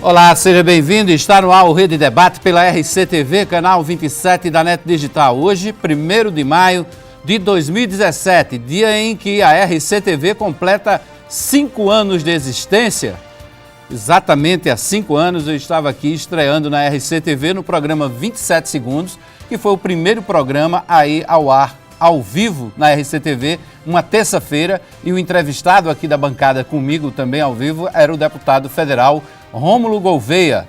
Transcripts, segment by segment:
Olá, seja bem-vindo. Está no ar o Rede Debate pela RCTV, canal 27 da NET Digital. Hoje, 1º de maio de 2017, dia em que a RCTV completa 5 anos de existência. Exatamente há 5 anos eu estava aqui estreando na RCTV no programa 27 Segundos, que foi o primeiro programa a ir ao ar ao vivo na RCTV, uma terça-feira, e o entrevistado aqui da bancada comigo também ao vivo era o deputado federal Rômulo Gouveia.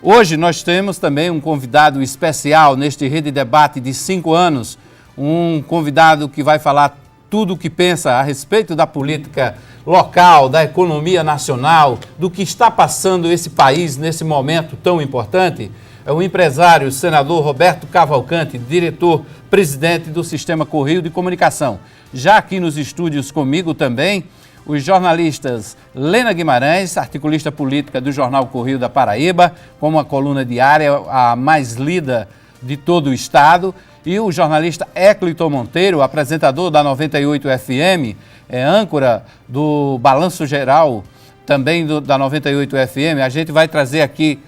Hoje nós temos também um convidado especial neste Rede Debate de 5 anos, um convidado que vai falar tudo o que pensa a respeito da política local, da economia nacional, do que está passando esse país nesse momento tão importante. É o empresário, senador Roberto Cavalcante, diretor-presidente do Sistema Correio de Comunicação. Já aqui nos estúdios comigo também, os jornalistas Lena Guimarães, articulista política do jornal Correio da Paraíba, com uma coluna diária, a mais lida de todo o estado, e o jornalista Ecliton Monteiro, apresentador da 98 FM, âncora do Balanço Geral, também da 98 FM. A gente vai trazer aqui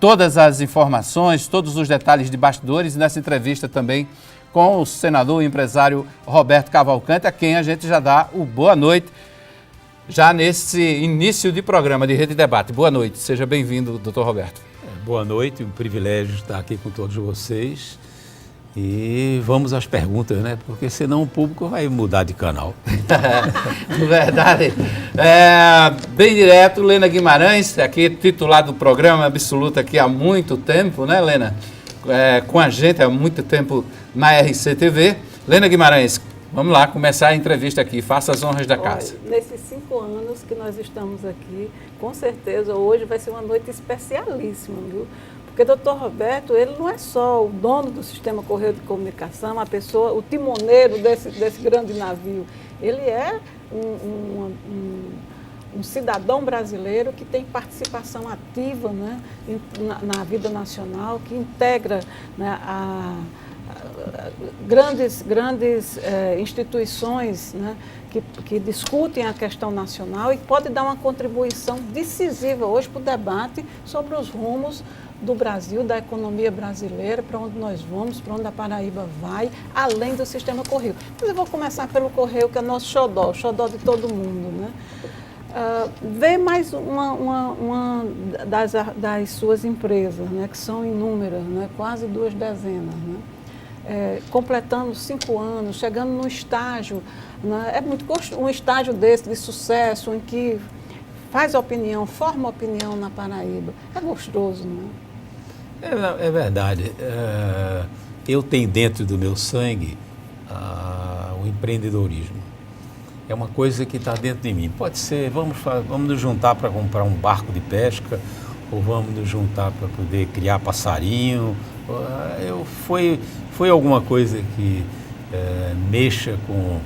todas as informações, todos os detalhes de bastidores nessa entrevista também com o senador e empresário Roberto Cavalcante, a quem a gente já dá o boa noite, já nesse início de programa de Rede Debate. Boa noite, seja bem-vindo, doutor Roberto. Boa noite, um privilégio estar aqui com todos vocês. E vamos às perguntas, né? Porque senão o público vai mudar de canal. Verdade. Bem direto, Lena Guimarães, aqui titular do programa Absoluta aqui há muito tempo, né, Lena? Com a gente há muito tempo na RCTV. Lena Guimarães, vamos lá começar a entrevista aqui. Faça as honras da casa. Olha, nesses 5 anos que nós estamos aqui, com certeza hoje vai ser uma noite especialíssima, viu? Porque o doutor Roberto, ele não é só o dono do Sistema Correio de Comunicação, a pessoa, o timoneiro desse grande navio. Ele é um cidadão brasileiro que tem participação ativa, né, na vida nacional, que integra, né, grandes instituições, né, que discutem a questão nacional e pode dar uma contribuição decisiva hoje para o debate sobre os rumos do Brasil, da economia brasileira, para onde nós vamos, para onde a Paraíba vai, além do Sistema Correio. Mas eu vou começar pelo Correio, que é nosso xodó, o xodó de todo mundo, né? Vê mais uma das suas empresas, né, que são inúmeras, né, quase 2 dezenas, né, completando 5 anos, chegando no estágio, né, um estágio desse de sucesso, em que faz opinião, forma opinião na Paraíba. É gostoso, não é? É verdade. Eu tenho dentro do meu sangue o empreendedorismo. É uma coisa que está dentro de mim. Pode ser, vamos nos juntar para comprar um barco de pesca, ou vamos nos juntar para poder criar passarinho. Foi alguma coisa que mexa com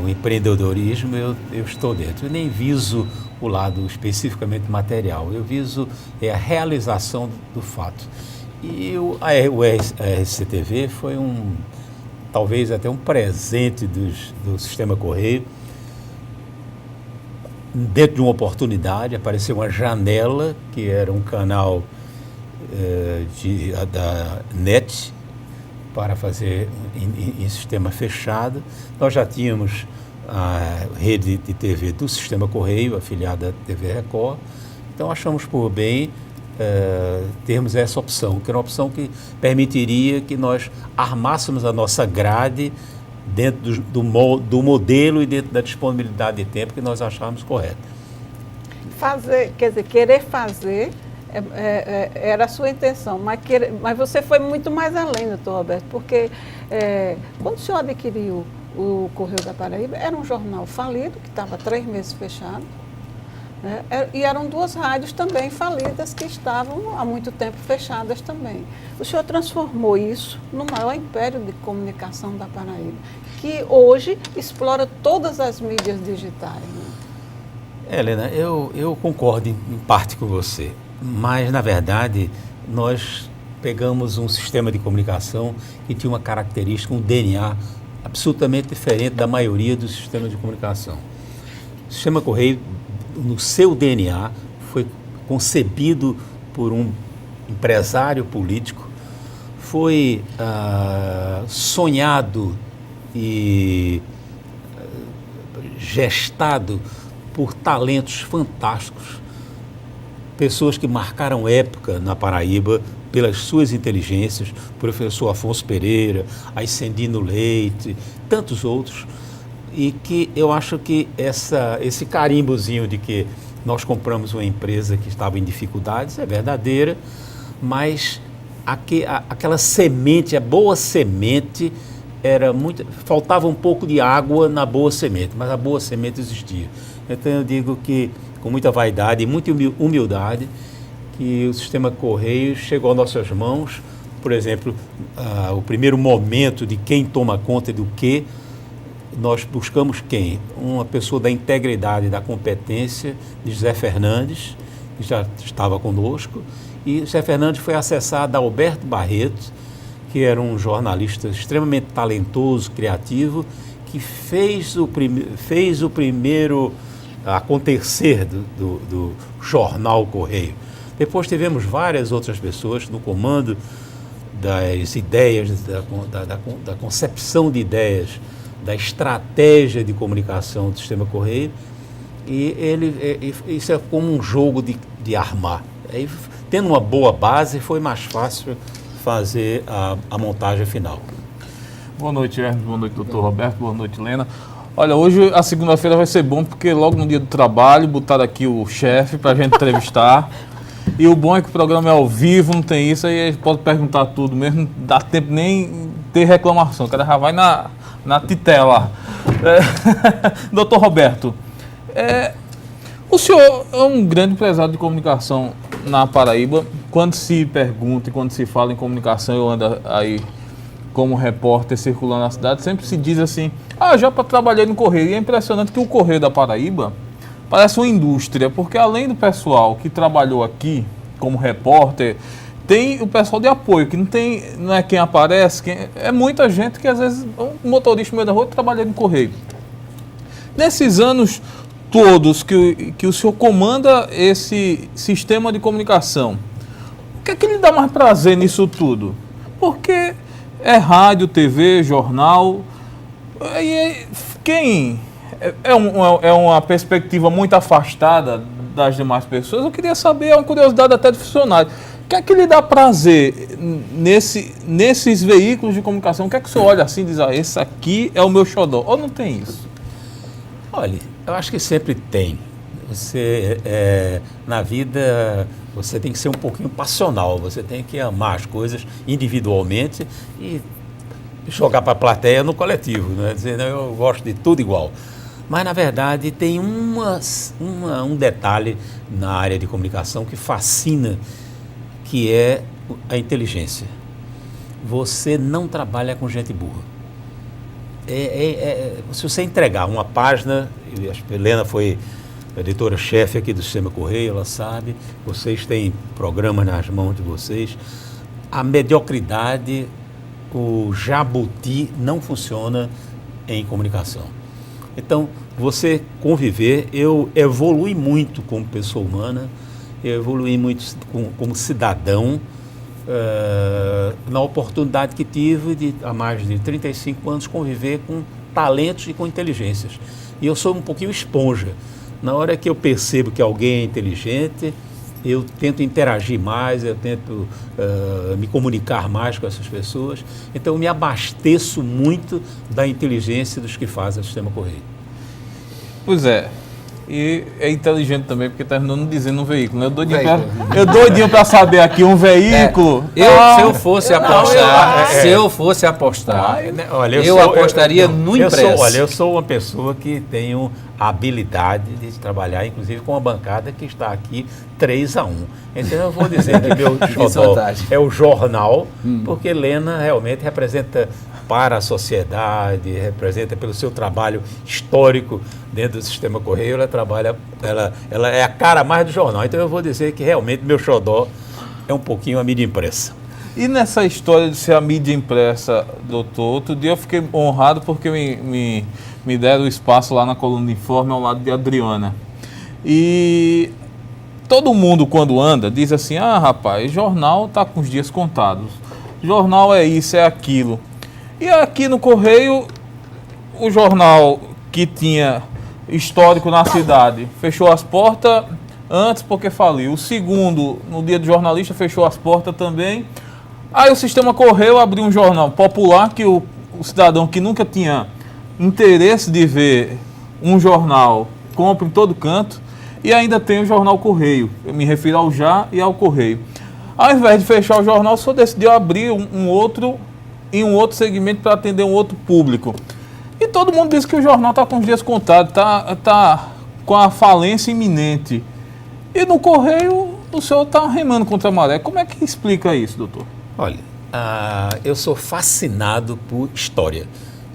o empreendedorismo, eu estou dentro. Eu nem viso o lado especificamente material, eu viso a realização do fato. E a RCTV foi talvez até um presente do Sistema Correio. Dentro de uma oportunidade, apareceu uma janela, que era um canal da NET, para fazer em sistema fechado. Nós já tínhamos a rede de TV do Sistema Correio, afiliada à TV Record. Então achamos por bem termos essa opção, que era uma opção que permitiria que nós armássemos a nossa grade dentro do modelo e dentro da disponibilidade de tempo que nós achávamos correto. Querer fazer era a sua intenção, mas você foi muito mais além, doutor Roberto, porque quando o senhor adquiriu o Correio da Paraíba, era um jornal falido, que estava 3 meses fechado, né? E eram 2 rádios também falidas, que estavam há muito tempo fechadas também. O senhor transformou isso no maior império de comunicação da Paraíba, que hoje explora todas as mídias digitais, né? Helena, eu concordo em parte com você, mas, na verdade, nós pegamos um sistema de comunicação que tinha uma característica, um DNA absolutamente diferente da maioria dos sistemas de comunicação. O Sistema Correio, no seu DNA, foi concebido por um empresário político, foi sonhado e gestado por talentos fantásticos, pessoas que marcaram época na Paraíba pelas suas inteligências, professor Afonso Pereira, Ascendino Leite, tantos outros, e que eu acho que esse carimbozinho de que nós compramos uma empresa que estava em dificuldades é verdadeira, mas aquela semente, a boa semente, faltava um pouco de água na boa semente, mas a boa semente existia. Então eu digo que, com muita vaidade e muita humildade, que o sistema Correios chegou às nossas mãos. Por exemplo, o primeiro momento de quem toma conta do quê, nós buscamos quem? Uma pessoa da integridade, da competência, de José Fernandes, que já estava conosco, e José Fernandes foi acessado a Alberto Barreto, que era um jornalista extremamente talentoso, criativo, que fez o primeiro acontecer do jornal Correio. Depois tivemos várias outras pessoas no comando das ideias, da concepção de ideias, da estratégia de comunicação do sistema Correio, e isso é como um jogo de armar. Aí, tendo uma boa base, foi mais fácil fazer a montagem final. Boa noite, Hermes. Boa noite, doutor Roberto. Boa noite, Lena. Olha, hoje a segunda-feira vai ser bom, porque logo no dia do trabalho botaram aqui o chefe para a gente entrevistar. E o bom é que o programa é ao vivo, não tem isso, aí a gente pode perguntar tudo mesmo, não dá tempo nem ter reclamação, o cara já vai na titela. Doutor Roberto, o senhor é um grande empresário de comunicação na Paraíba. Quando se pergunta e quando se fala em comunicação, eu ando aí como repórter circulando na cidade, sempre se diz assim, já trabalhei no Correio. E é impressionante que o Correio da Paraíba parece uma indústria, porque além do pessoal que trabalhou aqui como repórter, tem o pessoal de apoio, que não é quem aparece, é muita gente que às vezes, um motorista no meio da rua, trabalha no Correio. Nesses anos todos que o senhor comanda esse sistema de comunicação, o que é que lhe dá mais prazer nisso tudo? Porque é rádio, TV, jornal, é uma perspectiva muito afastada das demais pessoas. Eu queria saber, é uma curiosidade até do funcionário, o que é que lhe dá prazer nesses veículos de comunicação? O que é que o senhor olha assim e diz, esse aqui é o meu xodó? Ou não tem isso? Olha, eu acho que sempre tem. Na vida, você tem que ser um pouquinho passional, você tem que amar as coisas individualmente e jogar para a plateia no coletivo, né? Dizer, não, eu gosto de tudo igual. Mas, na verdade, tem um detalhe na área de comunicação que fascina, que é a inteligência. Você não trabalha com gente burra. Se você entregar uma página, a Helena foi editora-chefe aqui do Sistema Correio, ela sabe, vocês têm programa nas mãos de vocês, a mediocridade, o jabuti não funciona em comunicação. Então, você conviver, eu evolui muito como pessoa humana, eu evolui muito como cidadão, na oportunidade que tive de, há mais de 35 anos, conviver com talentos e com inteligências. E eu sou um pouquinho esponja. Na hora que eu percebo que alguém é inteligente, eu tento interagir mais, eu tento me comunicar mais com essas pessoas. Então, eu me abasteço muito da inteligência dos que fazem o Sistema Correio. Pois é. E é inteligente também, porque terminou não dizendo um veículo, né? Eu doidinho para saber aqui um veículo. Se eu fosse apostar, olha, eu apostaria no impresso. Eu sou uma pessoa que tenho a habilidade de trabalhar, inclusive, com uma bancada que está aqui 3-1. Então eu vou dizer que meu xodó é o jornal, porque Lena realmente representa para a sociedade, representa pelo seu trabalho histórico dentro do Sistema Correio, ela é a cara mais do jornal. Então eu vou dizer que realmente meu xodó é um pouquinho a mídia impressa. E nessa história de ser a mídia impressa, doutor, outro dia eu fiquei honrado porque me deram o espaço lá na coluna de Informe ao lado de Adriana. E todo mundo, quando anda, diz assim, ah, rapaz, jornal tá com os dias contados. Jornal é isso, é aquilo. E aqui no Correio, o jornal que tinha histórico na cidade fechou as portas antes porque faliu. O segundo, no dia do jornalista, fechou as portas também. Aí o Sistema Correio abriu um jornal popular que o cidadão que nunca tinha interesse de ver um jornal compra em todo canto. E ainda tem o Jornal Correio. Eu me refiro ao Já e ao Correio. Ao invés de fechar o jornal, só decidiu abrir um outro segmento para atender um outro público. E todo mundo diz que o jornal está com os dias contados, está com a falência iminente. E no Correio, o senhor está remando contra a maré. Como é que explica isso, doutor? Olha, eu sou fascinado por história.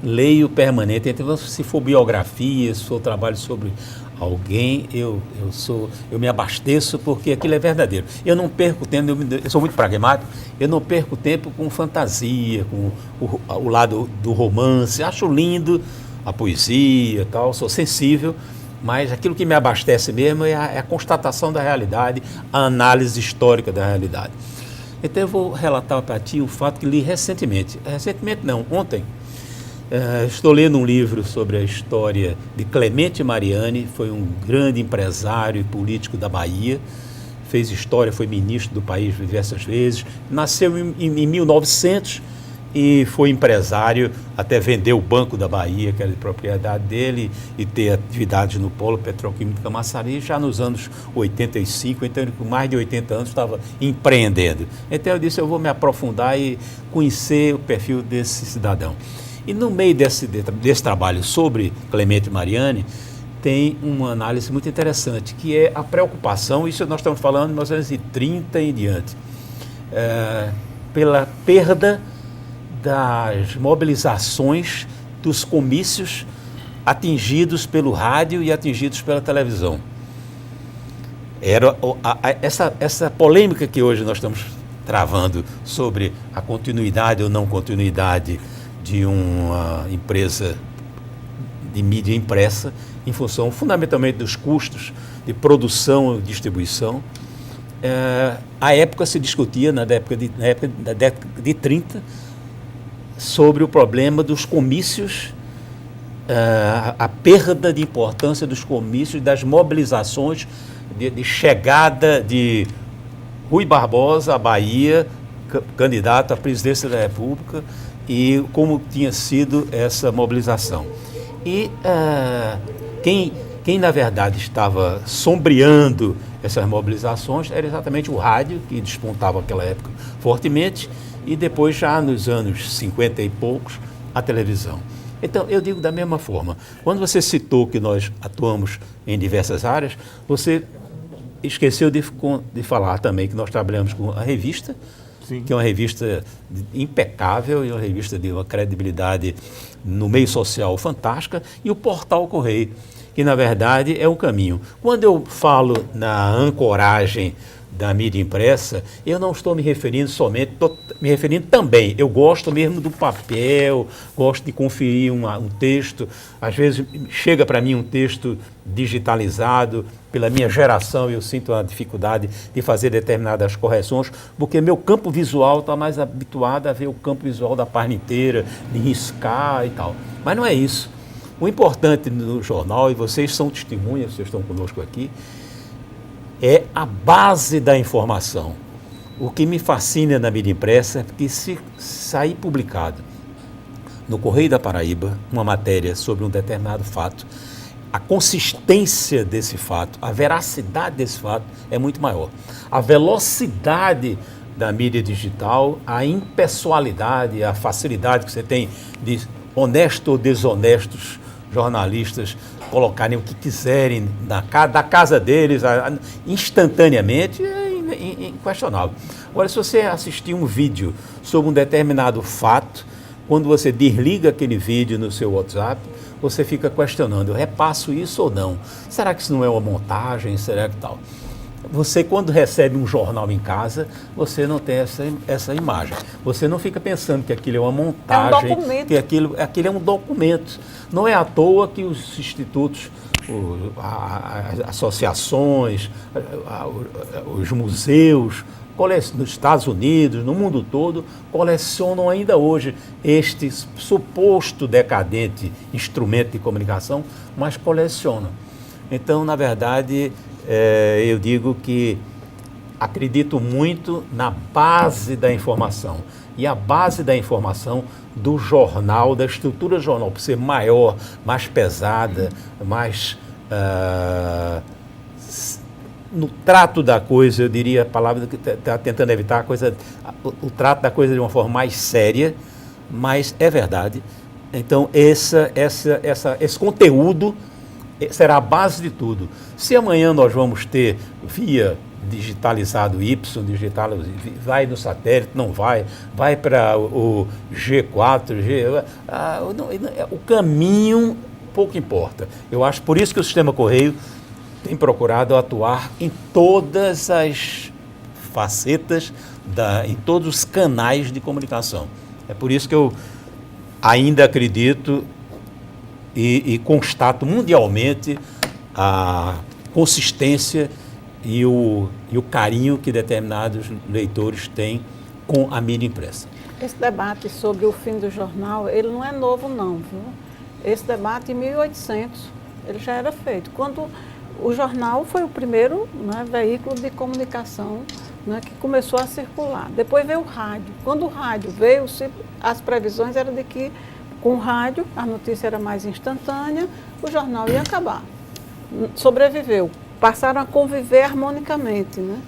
Leio permanente, então, se for biografia, se for trabalho sobre alguém, eu me abasteço porque aquilo é verdadeiro. Eu não perco tempo, eu sou muito pragmático, eu não perco tempo com fantasia, com o lado do romance. Acho lindo a poesia e tal, sou sensível, mas aquilo que me abastece mesmo é a constatação da realidade, a análise histórica da realidade. Então eu vou relatar para ti um fato que li recentemente. Recentemente não, ontem. Estou lendo um livro sobre a história de Clemente Mariani, foi um grande empresário e político da Bahia, fez história, foi ministro do país diversas vezes, nasceu em 1900 e foi empresário até vender o Banco da Bahia, que era de propriedade dele, e ter atividades no Polo Petroquímico Camaçari, já nos anos 85, então com mais de 80 anos estava empreendendo. Então eu disse, eu vou me aprofundar e conhecer o perfil desse cidadão. E no meio desse trabalho sobre Clemente Mariani, tem uma análise muito interessante, que é a preocupação, isso nós estamos falando de 1930 em diante, pela perda das mobilizações dos comícios atingidos pelo rádio e atingidos pela televisão. Era essa polêmica que hoje nós estamos travando sobre a continuidade ou não continuidade de uma empresa de mídia impressa, em função fundamentalmente dos custos de produção e distribuição. À época se discutia, na década de 30, sobre o problema dos comícios, a perda de importância dos comícios, das mobilizações de chegada de Rui Barbosa à Bahia, candidato à presidência da República, e como tinha sido essa mobilização. E quem na verdade estava sombreando essas mobilizações era exatamente o rádio, que despontava naquela época fortemente, e depois já nos anos 50 e poucos, a televisão. Então, eu digo da mesma forma, quando você citou que nós atuamos em diversas áreas, você esqueceu de falar também que nós trabalhamos com a revista, sim, que é uma revista impecável e uma revista de uma credibilidade no meio social fantástica, e o Portal Correio, que na verdade é um caminho. Quando eu falo na ancoragem da mídia impressa, eu não estou me referindo somente, estou me referindo também, eu gosto mesmo do papel, gosto de conferir um texto, às vezes chega para mim um texto digitalizado, pela minha geração eu sinto a dificuldade de fazer determinadas correções, porque meu campo visual está mais habituado a ver o campo visual da página inteira, de riscar e tal, mas não é isso. O importante no jornal, e vocês são testemunhas, vocês estão conosco aqui, é a base da informação. O que me fascina na mídia impressa é que se sair publicado no Correio da Paraíba uma matéria sobre um determinado fato, a consistência desse fato, a veracidade desse fato é muito maior. A velocidade da mídia digital, a impessoalidade, a facilidade que você tem de honestos ou desonestos jornalistas colocarem o que quiserem da casa deles instantaneamente é inquestionável. Agora, se você assistir um vídeo sobre um determinado fato, quando você desliga aquele vídeo no seu WhatsApp, você fica questionando, eu repasso isso ou não? Será que isso não é uma montagem? Será que tal? Você, quando recebe um jornal em casa, você não tem essa imagem. Você não fica pensando que aquilo é uma montagem, que aquilo é um documento. Não é à toa que os institutos as associações, os museus, nos Estados Unidos, no mundo todo, colecionam ainda hoje este suposto decadente instrumento de comunicação, mas colecionam. Então, na verdade, eu digo que acredito muito na base da informação. E a base da informação do jornal, da estrutura do jornal, por ser maior, mais pesada, mais... no trato da coisa, eu diria a palavra que está tentando evitar, o trato da coisa de uma forma mais séria, mas é verdade. Então, esse conteúdo será a base de tudo. Se amanhã nós vamos ter via digitalizado vai no satélite, não vai para o G4, o caminho pouco importa. Eu acho por isso que o Sistema Correio tem procurado atuar em todas as facetas, em todos os canais de comunicação. É por isso que eu ainda acredito e constato mundialmente a consistência e o carinho que determinados leitores têm com a mídia impressa. Esse debate sobre o fim do jornal, ele não é novo não, viu? Esse debate em 1800, ele já era feito. Quando o jornal foi o primeiro, né, veículo de comunicação, né, que começou a circular. Depois veio o rádio. Quando o rádio veio, as previsões eram de que com o rádio a notícia era mais instantânea, o jornal ia acabar. Sobreviveu. Passaram a conviver harmonicamente, né?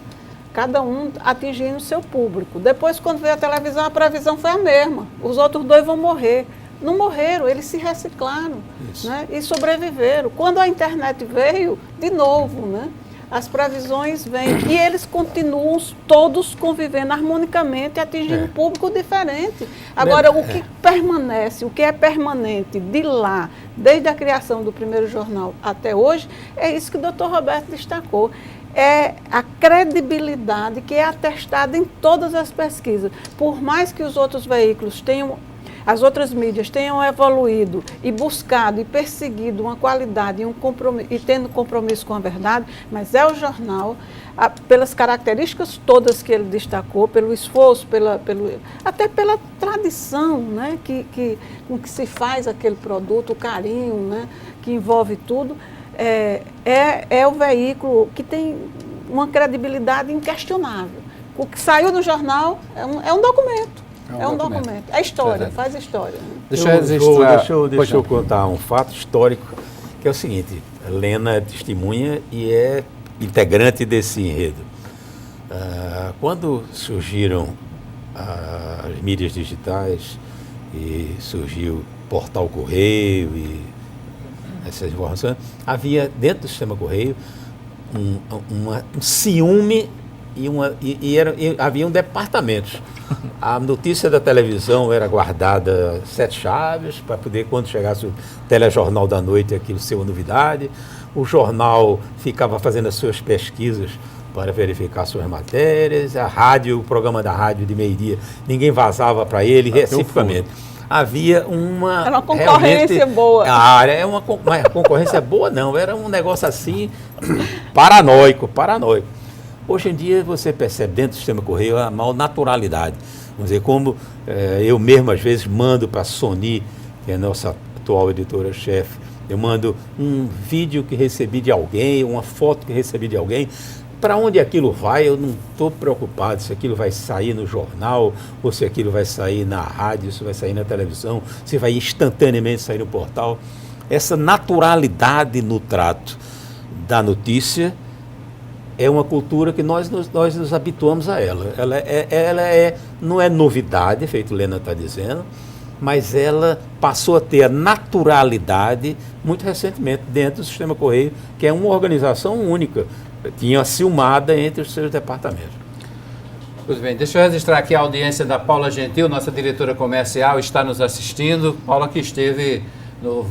Cada um atingindo o seu público. Depois, quando veio a previsão foi a mesma. Os outros dois vão morrer. Não morreram, eles se reciclaram, né? E sobreviveram. Quando a internet veio, de novo, né? As previsões vêm e eles continuam todos convivendo harmonicamente, atingindo um público diferente. Agora, o que permanece, o que é permanente de lá, desde a criação do primeiro jornal até hoje, é isso que o Dr. Roberto destacou. É a credibilidade que é atestada em todas as pesquisas. Por mais que os outros veículos tenham, as outras mídias tenham evoluído e buscado e perseguido uma qualidade e tendo compromisso com a verdade, mas é o jornal, pelas características todas que ele destacou, pelo esforço, até pela tradição, né, com que se faz aquele produto, o carinho, né, que envolve tudo, é o veículo que tem uma credibilidade inquestionável. O que saiu do jornal é um documento. É um documento. É história, faz história. Deixa eu contar um fato histórico, que é o seguinte: Lena é testemunha e é integrante desse enredo. Quando surgiram as mídias digitais e surgiu o Portal Correio e essas informações, havia dentro do Sistema Correio um ciúme e haviam departamentos. A notícia da televisão era guardada 7 chaves, para poder, quando chegasse o telejornal da noite, aquilo ser uma novidade. O jornal ficava fazendo as suas pesquisas para verificar suas matérias. A rádio, o programa da rádio de meio-dia, ninguém vazava para ele, reciprocamente. Havia uma... Era uma concorrência boa. Era uma concorrência boa, não. Era um negócio assim, paranoico. Hoje em dia você percebe dentro do Sistema Correio a maior naturalidade. Vamos dizer, como eu mesmo às vezes mando para a Sony, que é a nossa atual editora-chefe, eu mando um vídeo que recebi de alguém, uma foto que recebi de alguém. Para onde aquilo vai, eu não estou preocupado se aquilo vai sair no jornal, ou se aquilo vai sair na rádio, se vai sair na televisão, se vai instantaneamente sair no portal. Essa naturalidade no trato da notícia é uma cultura que nós nos habituamos a ela. Ela não é novidade, feito Lena está dizendo, mas ela passou a ter a naturalidade muito recentemente dentro do Sistema Correio, que é uma organização única, tinha acilmada entre os seus departamentos. Pois bem, deixa eu registrar aqui a audiência da Paula Gentil, nossa diretora comercial, está nos assistindo. Paula, que esteve no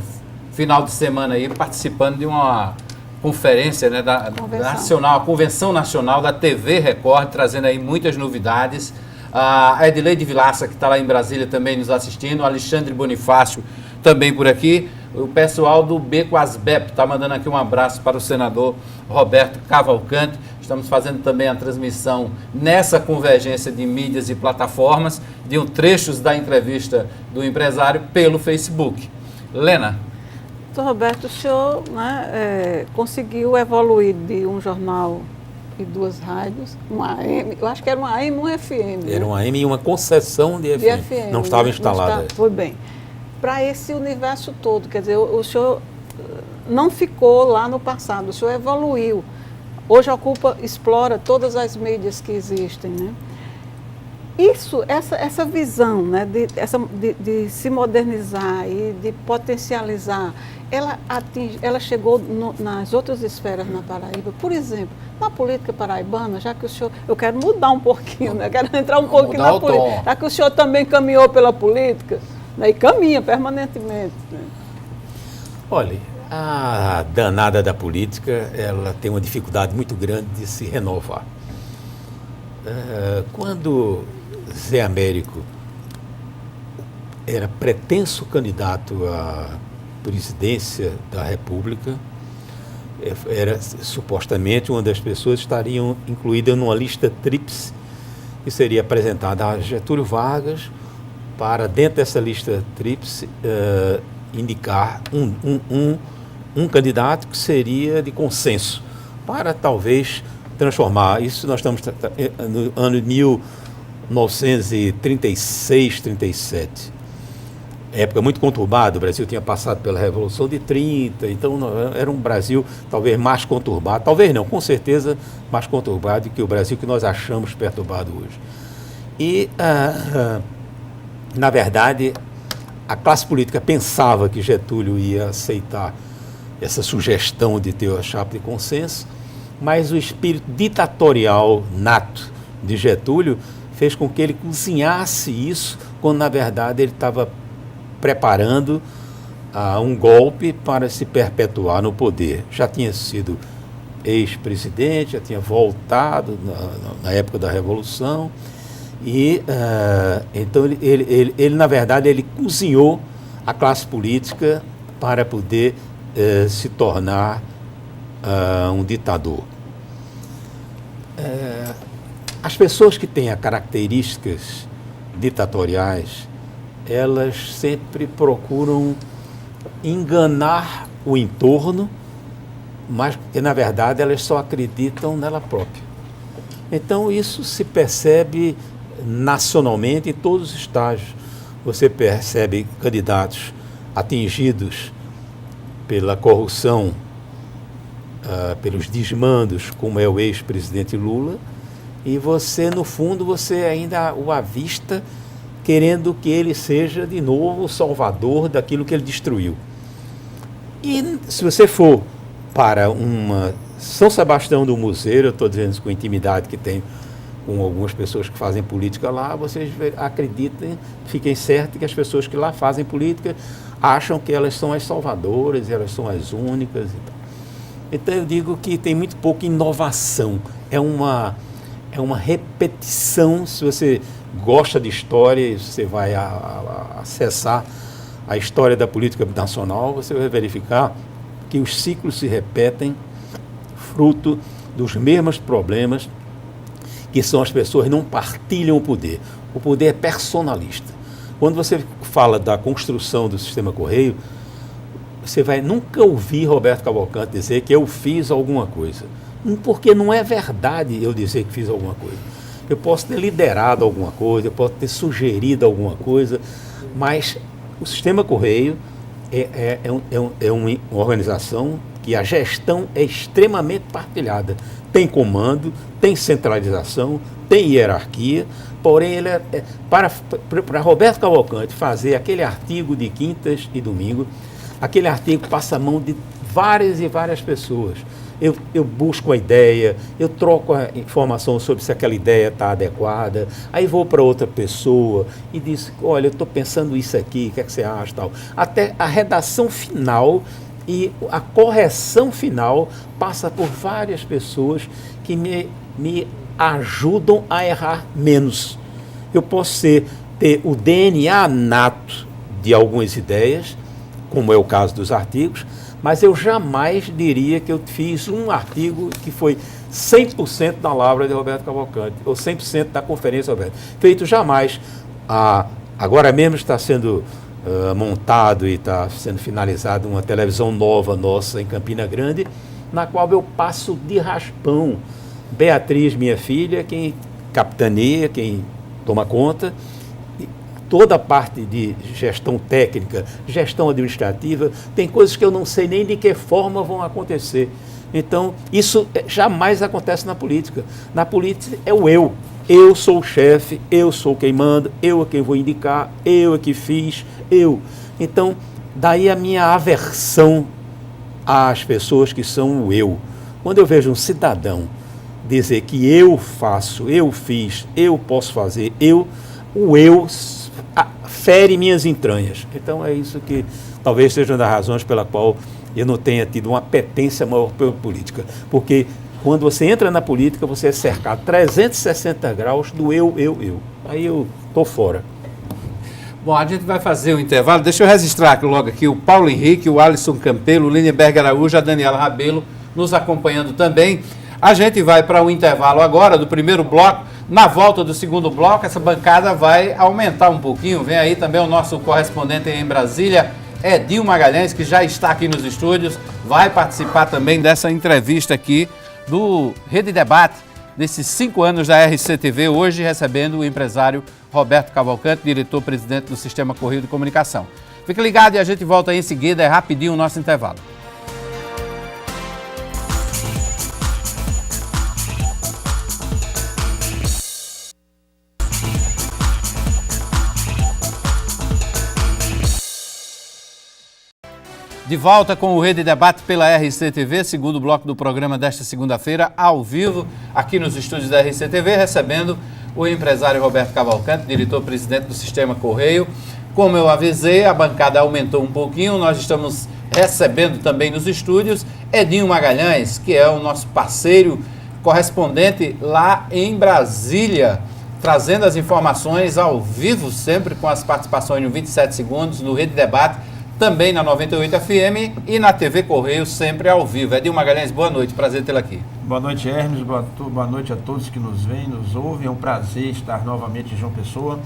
final de semana aí participando de uma conferência, né, a Convenção Nacional da TV Record, trazendo aí muitas novidades. A Edileide Vilaça, que está lá em Brasília, também nos assistindo. O Alexandre Bonifácio, também por aqui. O pessoal do Beco Asbep está mandando aqui um abraço para o senador Roberto Cavalcante. Estamos fazendo também a transmissão nessa convergência de mídias e plataformas de trechos da entrevista do empresário pelo Facebook. Lena. Doutor Roberto, o senhor, né, conseguiu evoluir de um jornal e 2 rádios, uma AM, eu acho que era uma AM e uma FM. Era uma AM e uma concessão de FM, não estava instalada. Foi bem. Para esse universo todo, quer dizer, o senhor não ficou lá no passado, o senhor evoluiu. Hoje explora todas as mídias que existem, né? Essa visão, né, de se modernizar e de potencializar, ela chegou nas outras esferas na Paraíba. Por exemplo, na política paraibana, já que o senhor, eu quero mudar um pouquinho, né, quero entrar um pouquinho na política, já que o senhor também caminhou pela política, né, e caminha permanentemente. Né? Olha, a danada da política, ela tem uma dificuldade muito grande de se renovar. Quando Zé Américo era pretenso candidato à presidência da República, era supostamente uma das pessoas que estariam incluídas numa lista tríplice que seria apresentada a Getúlio Vargas para, dentro dessa lista tríplice, indicar um candidato que seria de consenso, para talvez transformar. Isso nós estamos no ano de 1936, 37. Época muito conturbada, o Brasil tinha passado pela Revolução de 30, então era um Brasil talvez mais conturbado, talvez não, com certeza mais conturbado que o Brasil que nós achamos perturbado hoje. E, na verdade, a classe política pensava que Getúlio ia aceitar essa sugestão de ter a chapa de consenso, mas o espírito ditatorial nato de Getúlio fez com que ele cozinhasse isso, quando na verdade ele estava preparando um golpe para se perpetuar no poder. Já tinha sido ex-presidente, já tinha voltado na época da Revolução, e então ele, na verdade, ele cozinhou a classe política para poder se tornar um ditador. As pessoas que têm características ditatoriais, elas sempre procuram enganar o entorno, mas que, na verdade, elas só acreditam nela própria. Então, isso se percebe nacionalmente em todos os estágios. Você percebe candidatos atingidos pela corrupção, pelos desmandos, como é o ex-presidente Lula, e você, no fundo, você ainda o avista querendo que ele seja de novo o salvador daquilo que ele destruiu. E se você for para uma São Sebastião do Museiro, eu estou dizendo isso com intimidade que tem com algumas pessoas que fazem política lá, vocês acreditem, fiquem certos que as pessoas que lá fazem política acham que elas são as salvadoras, elas são as únicas. Então eu digo que tem muito pouca inovação, é uma repetição. Se você gosta de história e você vai acessar a história da política nacional, você vai verificar que os ciclos se repetem, fruto dos mesmos problemas, que são as pessoas não partilham o poder. O poder é personalista. Quando você fala da construção do sistema Correio, você vai nunca ouvir Roberto Cavalcante dizer que eu fiz alguma coisa. Porque não é verdade eu dizer que fiz alguma coisa. Eu posso ter liderado alguma coisa, eu posso ter sugerido alguma coisa, mas o sistema Correio é uma organização que a gestão é extremamente partilhada. Tem comando, tem centralização, tem hierarquia, porém ele para Roberto Cavalcante fazer aquele artigo de quintas e domingo, aquele artigo passa a mão de várias e várias pessoas. Eu busco a ideia, eu troco a informação sobre se aquela ideia está adequada, aí vou para outra pessoa e diz, olha, eu estou pensando isso aqui, o que é que você acha, tal. Até a redação final e a correção final passa por várias pessoas que me ajudam a errar menos. Eu posso ter o DNA nato de algumas ideias, como é o caso dos artigos, mas eu jamais diria que eu fiz um artigo que foi 100% na lavra de Roberto Cavalcante, ou 100% da conferência Roberto. Feito jamais. Agora mesmo está sendo montado e está sendo finalizada uma televisão nova nossa em Campina Grande, na qual eu passo de raspão. Beatriz, minha filha, quem capitaneia, quem toma conta, toda a parte de gestão técnica, gestão administrativa, tem coisas que eu não sei nem de que forma vão acontecer. Então, isso jamais acontece na política. Na política é o eu. Eu sou o chefe, eu sou quem manda, eu é quem vou indicar, eu é que fiz, eu. Então, daí a minha aversão às pessoas que são o eu. Quando eu vejo um cidadão dizer que eu faço, eu fiz, eu posso fazer, o eu fere minhas entranhas. Então é isso que talvez seja uma das razões pela qual eu não tenha tido uma apetência maior pela política. Porque quando você entra na política, você é cercado 360 graus do eu. Aí eu estou fora. Bom, a gente vai fazer um intervalo. Deixa eu registrar logo aqui o Paulo Henrique, o Alisson Campelo, o Lindenberg Araújo, a Daniela Rabelo nos acompanhando também. A gente vai para o intervalo agora do primeiro bloco. Na volta do segundo bloco, essa bancada vai aumentar um pouquinho. Vem aí também o nosso correspondente em Brasília, Edil Magalhães, que já está aqui nos estúdios, vai participar também dessa entrevista aqui do Rede Debate, desses 5 anos da RCTV, hoje recebendo o empresário Roberto Cavalcante, diretor-presidente do Sistema Correio de Comunicação. Fique ligado e a gente volta aí em seguida, é rapidinho o nosso intervalo. De volta com o Rede Debate pela RCTV, segundo bloco do programa desta segunda-feira, ao vivo, aqui nos estúdios da RCTV, recebendo o empresário Roberto Cavalcante, diretor-presidente do Sistema Correio. Como eu avisei, a bancada aumentou um pouquinho, nós estamos recebendo também nos estúdios Edinho Magalhães, que é o nosso parceiro correspondente lá em Brasília, trazendo as informações ao vivo, sempre com as participações no 27 segundos, no Rede Debate, também na 98 FM e na TV Correio, sempre ao vivo. Edinho Magalhães, boa noite, prazer tê-lo aqui. Boa noite, Hermes, boa noite a todos que nos veem, nos ouvem. É um prazer estar novamente em João Pessoa,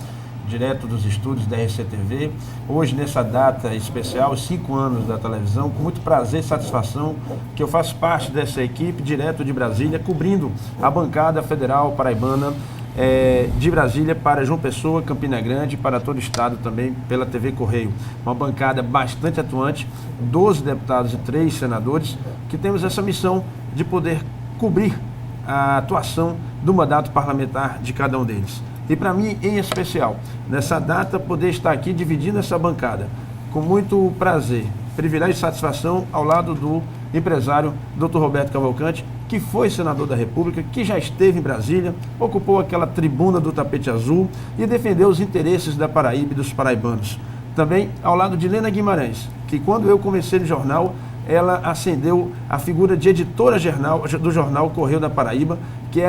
direto dos estúdios da RCTV. Hoje, nessa data especial, os 5 anos da televisão, com muito prazer e satisfação que eu faço parte dessa equipe, direto de Brasília, cobrindo a bancada federal paraibana de Brasília para João Pessoa, Campina Grande, para todo o estado também pela TV Correio. Uma bancada bastante atuante, 12 deputados e 3 senadores, que temos essa missão de poder cobrir a atuação do mandato parlamentar de cada um deles. E para mim, em especial, nessa data, poder estar aqui dividindo essa bancada, com muito prazer, privilégio e satisfação ao lado do empresário Dr. Roberto Cavalcante, que foi senador da República, que já esteve em Brasília, ocupou aquela tribuna do tapete azul e defendeu os interesses da Paraíba e dos paraibanos. Também ao lado de Lena Guimarães, que quando eu comecei no jornal, ela ascendeu a figura de editora do jornal Correio da Paraíba, que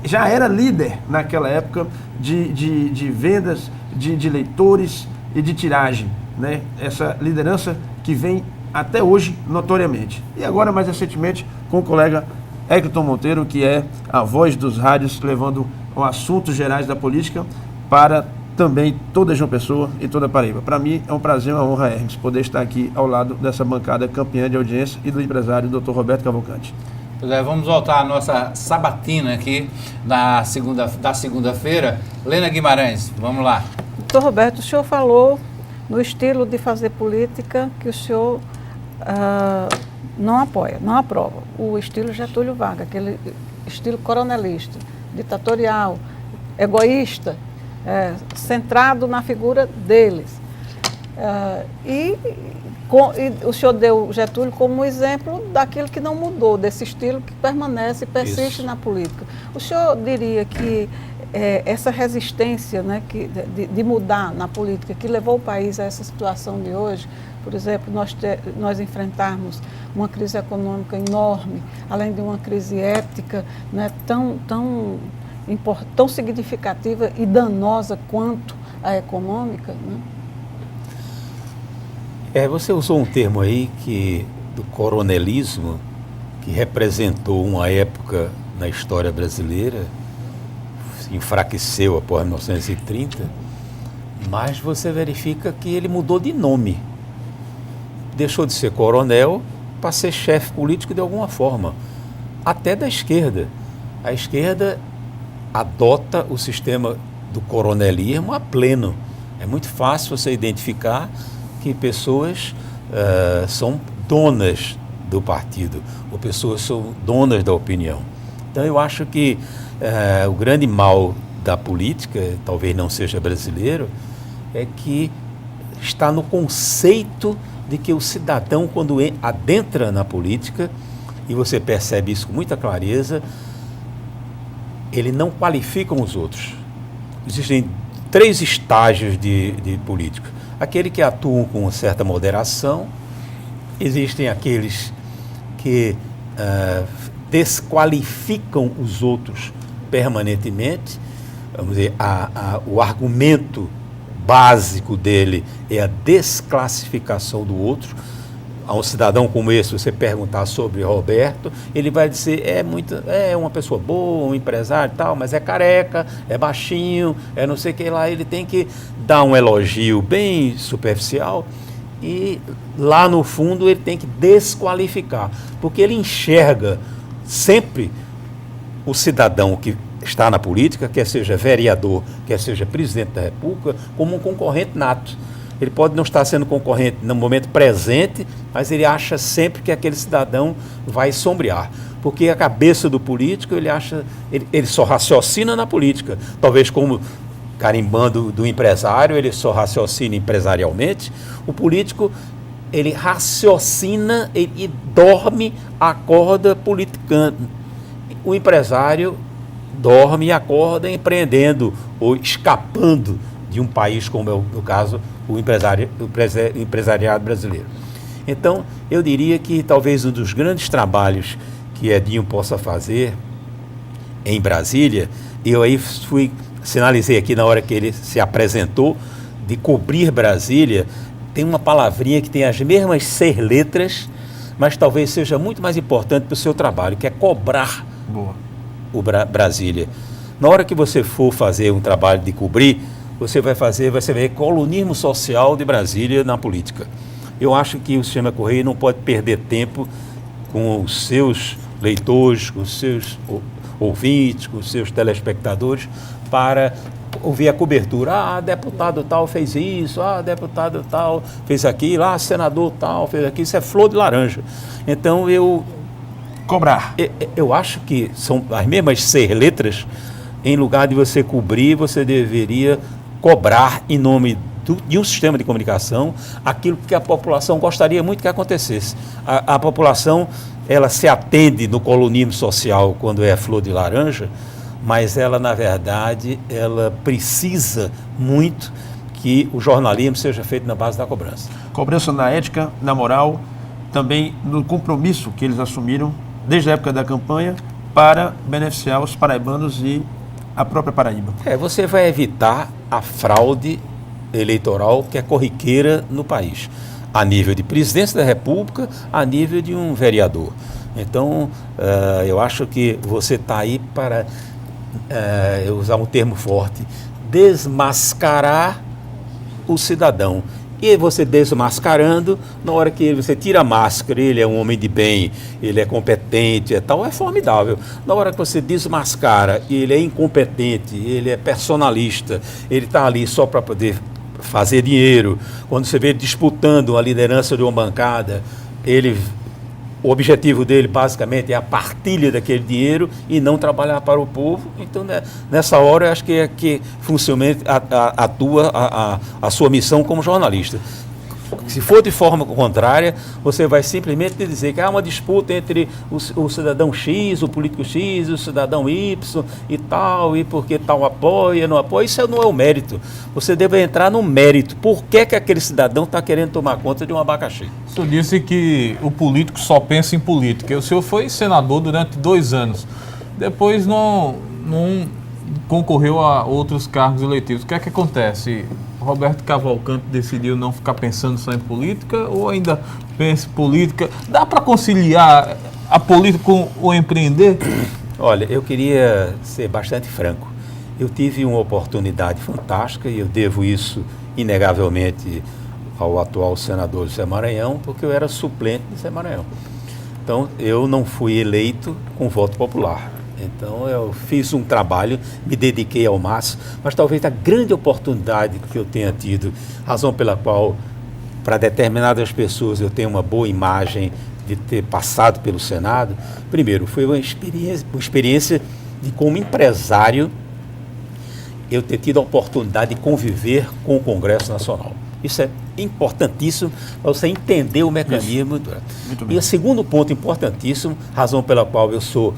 já era líder naquela época de vendas, de leitores e de tiragem, né? Essa liderança que vem até hoje, notoriamente. E agora, mais recentemente, com o colega Hector Monteiro, que é a voz dos rádios, levando assuntos gerais da política para também toda João Pessoa e toda a Paraíba. Para mim, é um prazer, uma honra, Hermes, poder estar aqui ao lado dessa bancada campeã de audiência e do empresário Dr. Roberto Cavalcante. Pois é, vamos voltar à nossa sabatina aqui da segunda-feira. Lena Guimarães, vamos lá. Doutor Roberto, o senhor falou no estilo de fazer política que o senhor não apoia, não aprova. O estilo Getúlio Vargas, aquele estilo coronelista, ditatorial, egoísta, centrado na figura deles. E o senhor deu Getúlio como exemplo daquilo que não mudou, desse estilo que permanece e persiste na política. O senhor diria que essa resistência, né, de mudar na política, que levou o país a essa situação de hoje, por exemplo, nós enfrentarmos uma crise econômica enorme, além de uma crise ética, né, tão significativa e danosa quanto a econômica, né? Você usou um termo aí do coronelismo, que representou uma época na história brasileira, se enfraqueceu após 1930, mas você verifica que ele mudou de nome. Deixou de ser coronel para ser chefe político de alguma forma, até da esquerda. A esquerda adota o sistema do coronelismo a pleno. É muito fácil você identificar que pessoas são donas do partido, ou pessoas são donas da opinião. Então eu acho que o grande mal da política, talvez não seja brasileiro, é que está no conceito de que o cidadão, quando adentra na política, e você percebe isso com muita clareza, ele não qualifica os outros. Existem 3 estágios de políticos. Aquele que atuam com certa moderação, existem aqueles que desqualificam os outros permanentemente. Vamos dizer, o argumento básico dele é a desclassificação do outro. A um cidadão como esse, você perguntar sobre Roberto, ele vai dizer, é uma pessoa boa, um empresário e tal, mas é careca, é baixinho, é não sei o que lá. Ele tem que dar um elogio bem superficial e lá no fundo ele tem que desqualificar, porque ele enxerga sempre o cidadão que está na política, quer seja vereador, quer seja presidente da República, como um concorrente nato. Ele pode não estar sendo concorrente no momento presente, mas ele acha sempre que aquele cidadão vai sombrear. Porque a cabeça do político, ele só raciocina na política. Talvez como carimbando do empresário, ele só raciocina empresarialmente. O político, ele raciocina e dorme, acorda politicando. O empresário dorme e acorda empreendendo ou escapando de um país como é no caso o empresariado brasileiro. Então, eu diria que talvez um dos grandes trabalhos que Edinho possa fazer em Brasília, eu aí sinalizei aqui na hora que ele se apresentou, de cobrir Brasília, tem uma palavrinha que tem as mesmas 6 letras, mas talvez seja muito mais importante para o seu trabalho, que é cobrar o Brasília. Na hora que você for fazer um trabalho de cobrir, você vai ver colunismo social de Brasília na política. Eu acho que o Sistema Correio não pode perder tempo com os seus leitores, com os seus ouvintes, com os seus telespectadores, para ouvir a cobertura. Deputado tal fez isso, deputado tal fez aquilo, senador tal fez aquilo. Isso é flor de laranja. Então, cobrar. Eu acho que são as mesmas 6 letras. Em lugar de você cobrir, você deveria cobrar em nome de um sistema de comunicação aquilo que a população gostaria muito que acontecesse. A população, ela se atende no colunismo social quando é flor de laranja, mas ela, na verdade, ela precisa muito que o jornalismo seja feito na base da cobrança. Cobrança na ética, na moral, também no compromisso que eles assumiram desde a época da campanha para beneficiar os paraibanos e a própria Paraíba. Você vai evitar a fraude eleitoral que é corriqueira no país, a nível de presidência da República, a nível de um vereador. Então, eu acho que você está aí para, eu usar um termo forte, desmascarar o cidadão. E você desmascarando, na hora que você tira a máscara, ele é um homem de bem, ele é competente, é formidável. Na hora que você desmascara, ele é incompetente, ele é personalista, ele está ali só para poder fazer dinheiro. Quando você vê ele disputando a liderança de uma bancada, o objetivo dele basicamente é a partilha daquele dinheiro e não trabalhar para o povo. Então, nessa hora, eu acho que é que funcionalmente atua a sua missão como jornalista. Se for de forma contrária, você vai simplesmente dizer que há uma disputa entre o cidadão X, o político X, o cidadão Y e tal, e porque tal apoia, não apoia. Isso não é o mérito. Você deve entrar no mérito. Por que aquele cidadão está querendo tomar conta de um abacaxi? O senhor disse que o político só pensa em política. O senhor foi senador durante 2 anos. Depois não concorreu a outros cargos eletivos. O que é que acontece? Roberto Cavalcante decidiu não ficar pensando só em política ou ainda pensa em política? Dá para conciliar a política com o empreender? Olha, eu queria ser bastante franco. Eu tive uma oportunidade fantástica e eu devo isso inegavelmente ao atual senador de Zé Maranhão, porque eu era suplente de Zé Maranhão. Então, eu não fui eleito com voto popular. Então, eu fiz um trabalho, me dediquei ao máximo, mas talvez a grande oportunidade que eu tenha tido, razão pela qual, para determinadas pessoas, eu tenho uma boa imagem de ter passado pelo Senado, primeiro, foi uma experiência de, como empresário, eu ter tido a oportunidade de conviver com o Congresso Nacional. Isso é importantíssimo para você entender o mecanismo. Muito bem. E o segundo ponto importantíssimo, razão pela qual eu sou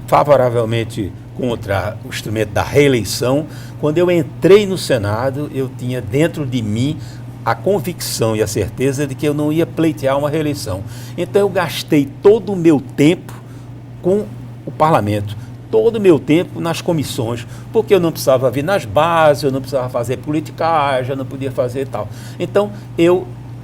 favoravelmente contra o instrumento da reeleição, quando eu entrei no Senado, eu tinha dentro de mim a convicção e a certeza de que eu não ia pleitear uma reeleição. Então eu gastei todo o meu tempo com o parlamento, todo o meu tempo nas comissões, porque eu não precisava vir nas bases, eu não precisava fazer politicagem, eu não podia fazer tal. Então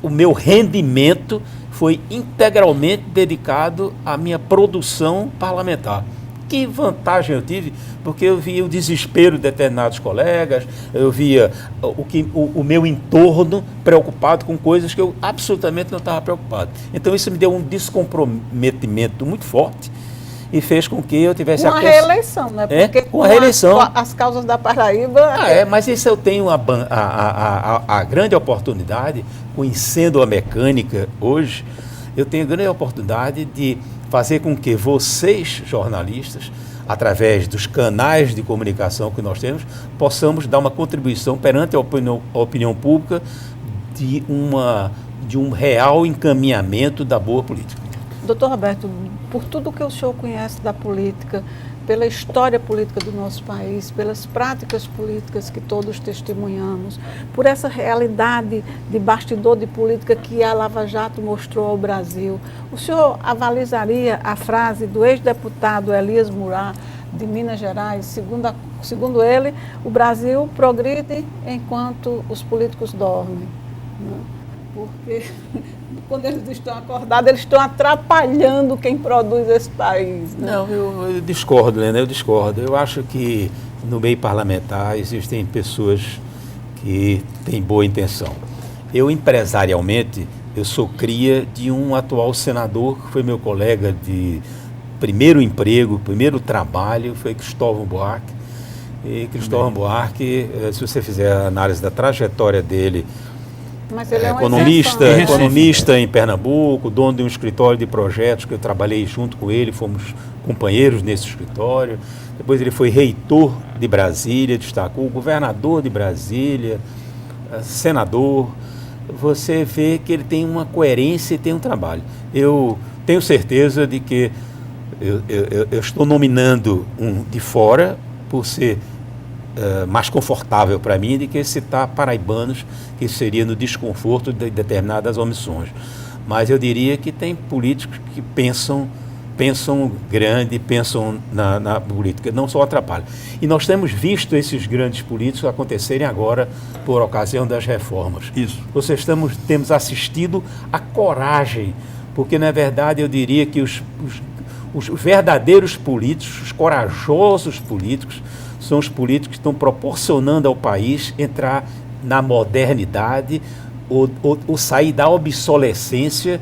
o meu rendimento foi integralmente dedicado à minha produção parlamentar. Que vantagem eu tive, porque eu via o desespero de determinados colegas, eu via o meu entorno preocupado com coisas que eu absolutamente não estava preocupado. Então isso me deu um descomprometimento muito forte e fez com que eu tivesse... Uma reeleição, né? Porque com a reeleição. As causas da Paraíba... Mas isso eu tenho a grande oportunidade, conhecendo a mecânica hoje, eu tenho a grande oportunidade de fazer com que vocês, jornalistas, através dos canais de comunicação que nós temos, possamos dar uma contribuição perante a opinião pública de um real encaminhamento da boa política. Doutor Roberto, por tudo que o senhor conhece da política, pela história política do nosso país, pelas práticas políticas que todos testemunhamos, por essa realidade de bastidor de política que a Lava Jato mostrou ao Brasil, o senhor avalizaria a frase do ex-deputado Elias Murá, de Minas Gerais, segundo ele, o Brasil progride enquanto os políticos dormem, né? Porque quando eles estão acordados, eles estão atrapalhando quem produz esse país, né? Não, eu discordo, Helena, eu discordo. Eu acho que no meio parlamentar existem pessoas que têm boa intenção. Eu, empresarialmente, eu sou cria de um atual senador, que foi meu colega de primeiro emprego, primeiro trabalho, foi Cristóvão Buarque. E Cristóvão Buarque, se você fizer a análise da trajetória dele, mas ele é um economista em Pernambuco, dono de um escritório de projetos que eu trabalhei junto com ele, fomos companheiros nesse escritório. Depois ele foi reitor de Brasília, destacou, governador de Brasília, senador. Você vê que ele tem uma coerência e tem um trabalho. Eu tenho certeza de que eu estou nominando um de fora por ser mais confortável para mim do que citar paraibanos, que seria no desconforto de determinadas omissões. Mas eu diria que tem políticos que pensam grande, pensam na política, não só atrapalham. E nós temos visto esses grandes políticos acontecerem agora por ocasião das reformas. Isso. Temos assistido a coragem, porque na verdade eu diria que os verdadeiros políticos, os corajosos políticos, são os políticos que estão proporcionando ao país entrar na modernidade ou sair da obsolescência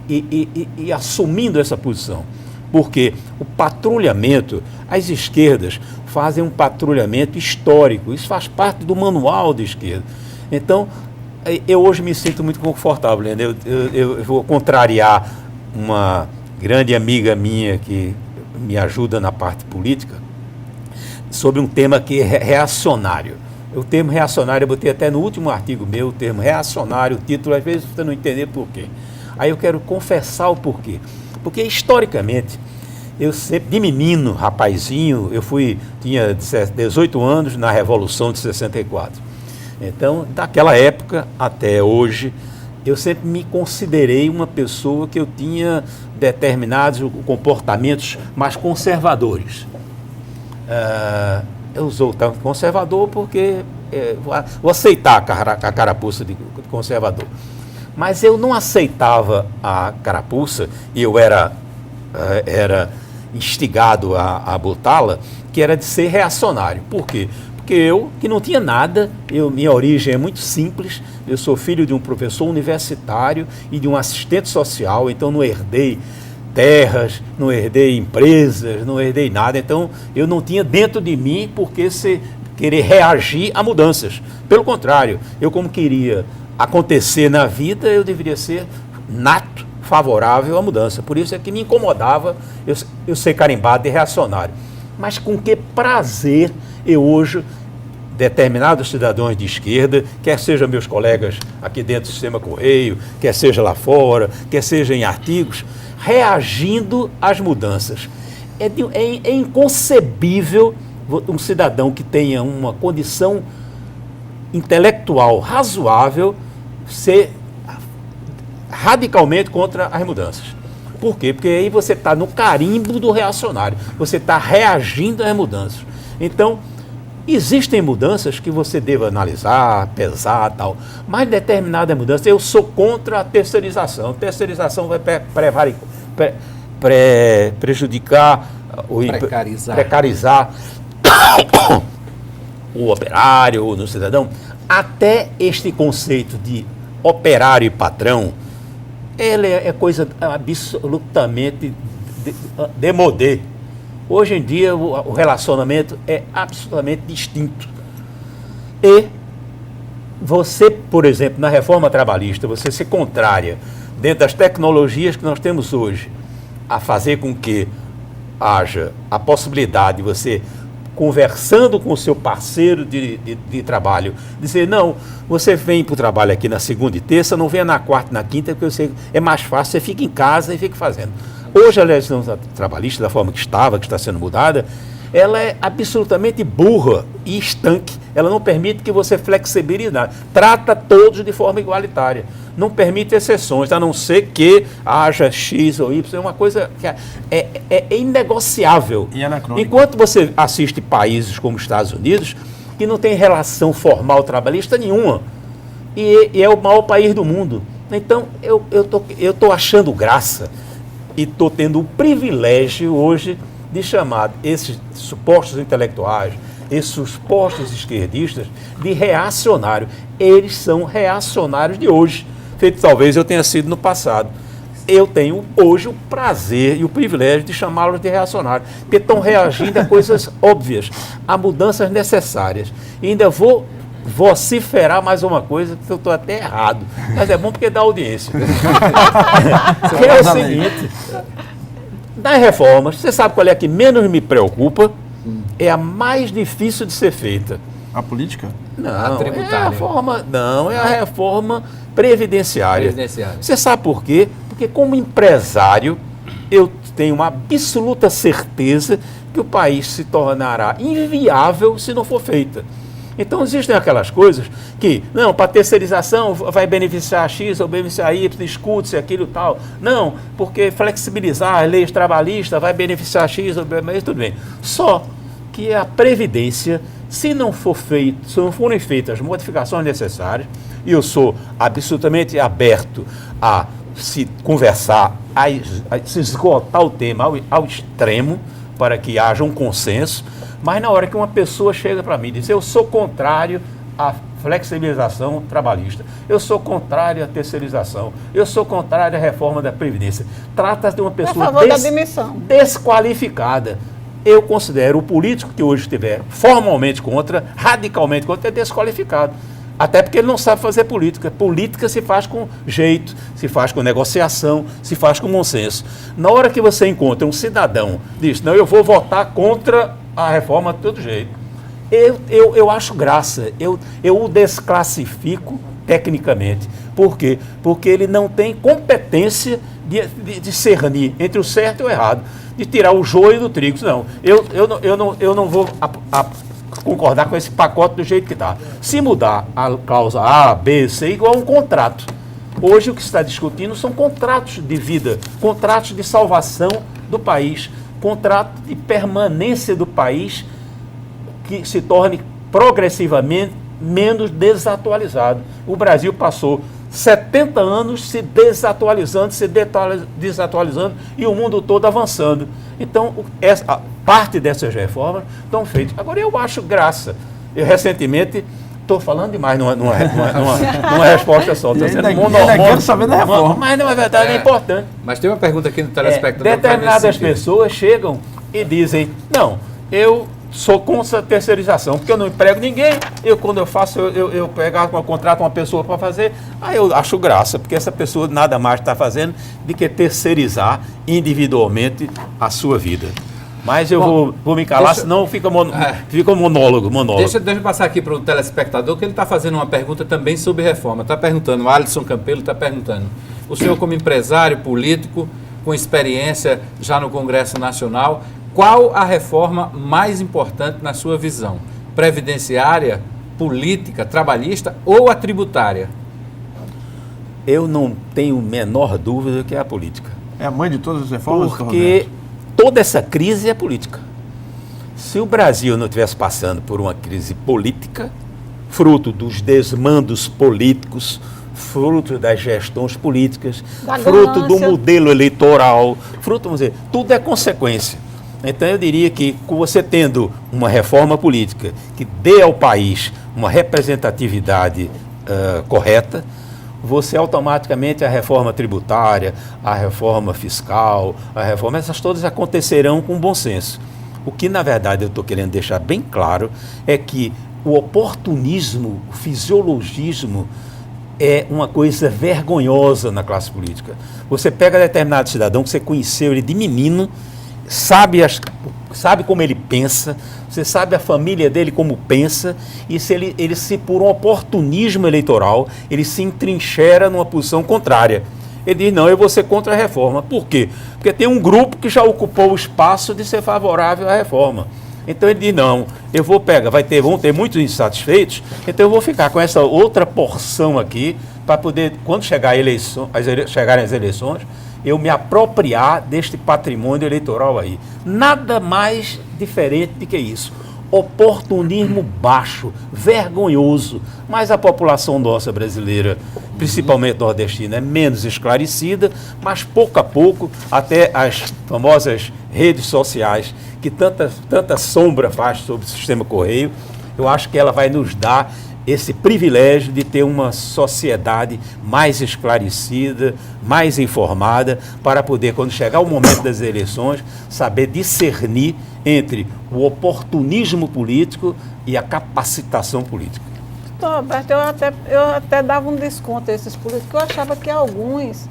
e assumindo essa posição. Porque o patrulhamento, as esquerdas fazem um patrulhamento histórico, isso faz parte do manual de esquerda. Então, eu hoje me sinto muito confortável, né? Eu vou contrariar uma grande amiga minha que me ajuda na parte política, sobre um tema que é reacionário. O termo reacionário, eu botei até no último artigo meu, o termo reacionário, o título, às vezes você não entender por quê. Aí eu quero confessar o porquê. Porque, historicamente, eu sempre, de menino, rapazinho, tinha 18 anos na Revolução de 64. Então, daquela época até hoje, eu sempre me considerei uma pessoa que eu tinha determinados comportamentos mais conservadores. Eu sou tão conservador porque vou aceitar a carapuça de conservador. Mas eu não aceitava a carapuça, e eu era instigado a botá-la, que era de ser reacionário. Por quê? Porque eu, que não tinha nada, minha origem é muito simples, eu sou filho de um professor universitário e de um assistente social, então não herdei terras, não herdei empresas, não herdei nada, então eu não tinha dentro de mim por que querer reagir a mudanças. Pelo contrário, eu como queria acontecer na vida, eu deveria ser nato, favorável à mudança. Por isso é que me incomodava eu ser carimbado de reacionário. Mas com que prazer eu hoje, determinados cidadãos de esquerda, quer sejam meus colegas aqui dentro do Sistema Correio, quer seja lá fora, quer seja em artigos, reagindo às mudanças. É inconcebível um cidadão que tenha uma condição intelectual razoável ser radicalmente contra as mudanças. Por quê? Porque aí você está no carimbo do reacionário, você está reagindo às mudanças. Então, existem mudanças que você deve analisar, pesar e tal, mas determinada mudança, eu sou contra a terceirização. Terceirização vai prejudicar, precarizar o operário ou no cidadão. Até este conceito de operário e patrão, ele é coisa absolutamente demodé. Hoje em dia o relacionamento é absolutamente distinto. E você, por exemplo, na reforma trabalhista, você se contrária, dentro das tecnologias que nós temos hoje, a fazer com que haja a possibilidade de você, conversando com o seu parceiro de trabalho, dizer, não, você vem para o trabalho aqui na segunda e terça, não venha na quarta e na quinta, porque você, é mais fácil, você fica em casa e fica fazendo. Hoje a legislação trabalhista, da forma que está sendo mudada, ela é absolutamente burra e estanque. Ela não permite que você flexibilize nada. Trata todos de forma igualitária. Não permite exceções, a não ser que haja X ou Y. É uma coisa que é inegociável. E anacrônico. Enquanto você assiste países como os Estados Unidos, que não tem relação formal trabalhista nenhuma, e é o maior país do mundo. Então, eu tô achando graça e estou tendo o privilégio hoje de chamar esses supostos intelectuais, esses supostos esquerdistas, de reacionário. Eles são reacionários de hoje, feito talvez eu tenha sido no passado. Eu tenho hoje o prazer e o privilégio de chamá-los de reacionários, porque estão reagindo a coisas óbvias, a mudanças necessárias. E ainda vou vociferar mais uma coisa, que eu estou até errado, mas é bom porque dá audiência. Que é o seguinte, das reformas, você sabe qual é a que menos me preocupa? É a mais difícil de ser feita. A política? Não, tributária. É a reforma previdenciária. Você sabe por quê? Porque como empresário, eu tenho uma absoluta certeza que o país se tornará inviável se não for feita. Então, existem aquelas coisas que, não, para terceirização vai beneficiar X ou beneficiar Y, discute-se aquilo e tal. Não, porque flexibilizar as leis trabalhistas vai beneficiar X ou Y, tudo bem. Só que a Previdência, se não forem feitas as modificações necessárias, e eu sou absolutamente aberto a se conversar, a se esgotar o tema ao extremo, para que haja um consenso, mas na hora que uma pessoa chega para mim e diz, eu sou contrário à flexibilização trabalhista, eu sou contrário à terceirização, eu sou contrário à reforma da Previdência, trata-se de uma pessoa desqualificada. Eu considero o político que hoje estiver formalmente contra, radicalmente contra, é desqualificado. Até porque ele não sabe fazer política. Política se faz com jeito, se faz com negociação, se faz com bom senso. Na hora que você encontra um cidadão que diz, não, eu vou votar contra a reforma de todo jeito, eu acho graça, eu o desclassifico tecnicamente. Por quê? Porque ele não tem competência de discernir entre o certo e o errado, de tirar o joio do trigo. Não, eu não vou concordar com esse pacote do jeito que está. Se mudar a cláusula A, B, C, igual a um contrato. Hoje o que se está discutindo são contratos de vida, contratos de salvação do país, contrato de permanência do país que se torne progressivamente menos desatualizado. O Brasil passou 70 anos se desatualizando, desatualizando e o mundo todo avançando. Então, parte dessas reformas estão feitas. Agora, eu acho graça. Eu recentemente estou falando demais numa resposta só. Estou sendo quero saber da reforma. Mas não é verdade, é importante. Mas tem uma pergunta aqui no telespectador. Determinadas pessoas chegam e dizem, não, eu sou contra a terceirização, porque eu não emprego ninguém, quando eu faço, eu contrato uma pessoa para fazer, aí eu acho graça, porque essa pessoa nada mais está fazendo do que terceirizar individualmente a sua vida. Mas eu vou me calar, senão fica monólogo. Deixa eu passar aqui para o telespectador, que ele está fazendo uma pergunta também sobre reforma. Está perguntando, o Alisson Campelo está perguntando, o senhor como empresário político, com experiência já no Congresso Nacional, qual a reforma mais importante na sua visão? Previdenciária, política, trabalhista ou a tributária? Eu não tenho a menor dúvida que é a política. É a mãe de todas as reformas? Porque toda essa crise é política. Se o Brasil não estivesse passando por uma crise política, fruto dos desmandos políticos, fruto das gestões políticas, fruto do modelo eleitoral, vamos dizer, tudo é consequência. Então eu diria que você tendo uma reforma política que dê ao país uma representatividade correta, você automaticamente, a reforma tributária, a reforma fiscal, essas todas acontecerão com bom senso. O que, na verdade, eu estou querendo deixar bem claro é que o oportunismo, o fisiologismo é uma coisa vergonhosa na classe política. Você pega determinado cidadão que você conheceu ele de menino, sabe como ele pensa, você sabe a família dele como pensa, e se ele por um oportunismo eleitoral, ele se entrincheira numa posição contrária. Ele diz, não, eu vou ser contra a reforma. Por quê? Porque tem um grupo que já ocupou o espaço de ser favorável à reforma. Então ele diz, não, eu vou pegar, vão ter muitos insatisfeitos, então eu vou ficar com essa outra porção aqui, para poder, quando chegarem as eleições, eu me apropriar deste patrimônio eleitoral aí. Nada mais diferente do que isso. Oportunismo baixo, vergonhoso, mas a população nossa brasileira, principalmente nordestina, é menos esclarecida, mas pouco a pouco, até as famosas redes sociais, que tanta sombra faz sobre o sistema Correio, eu acho que ela vai nos dar esse privilégio de ter uma sociedade mais esclarecida, mais informada, para poder, quando chegar o momento das eleições, saber discernir entre o oportunismo político e a capacitação política. Roberto, eu até dava um desconto a esses políticos, eu achava que alguns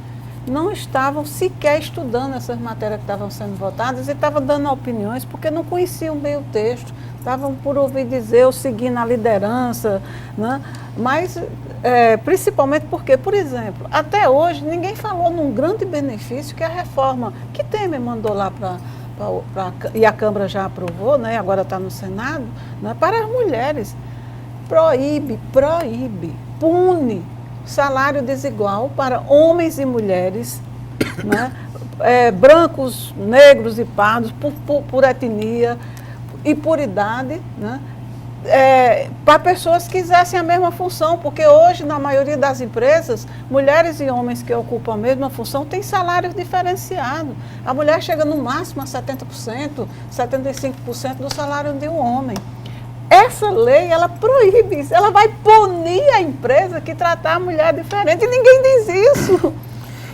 não estavam sequer estudando essas matérias que estavam sendo votadas e estavam dando opiniões porque não conheciam bem o texto, estavam por ouvir dizer ou seguir na liderança, né? Mas principalmente porque, por exemplo, até hoje ninguém falou num grande benefício que a reforma que Temer mandou lá e a Câmara já aprovou, né? Agora está no Senado, né? Para as mulheres, proíbe, pune salário desigual para homens e mulheres, né? Brancos, negros e pardos, por etnia e por idade, né? Para pessoas que exercem a mesma função, porque hoje, na maioria das empresas, mulheres e homens que ocupam a mesma função têm salários diferenciados. A mulher chega no máximo a 70%, 75% do salário de um homem. Essa lei, ela proíbe isso, ela vai punir a empresa que tratar a mulher diferente, e ninguém diz isso.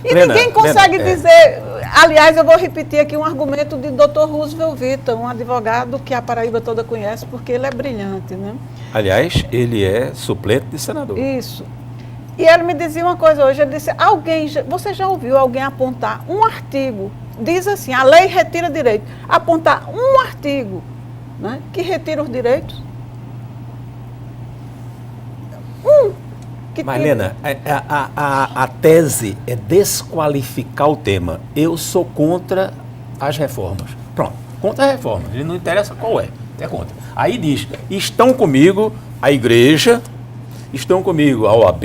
E ninguém consegue dizer, aliás, eu vou repetir aqui um argumento de Dr. Roosevelt Vitor, um advogado que a Paraíba toda conhece, porque ele é brilhante, né? Aliás, ele é suplente de senador. Isso. E ele me dizia uma coisa hoje, ele disse, você já ouviu alguém apontar um artigo, diz assim, a lei retira direito, apontar um artigo, né, que retira os direitos? Marlena, a tese é desqualificar o tema. Eu sou contra as reformas. Pronto, contra a reforma. Não interessa qual é contra. Aí diz, estão comigo a igreja, estão comigo a OAB,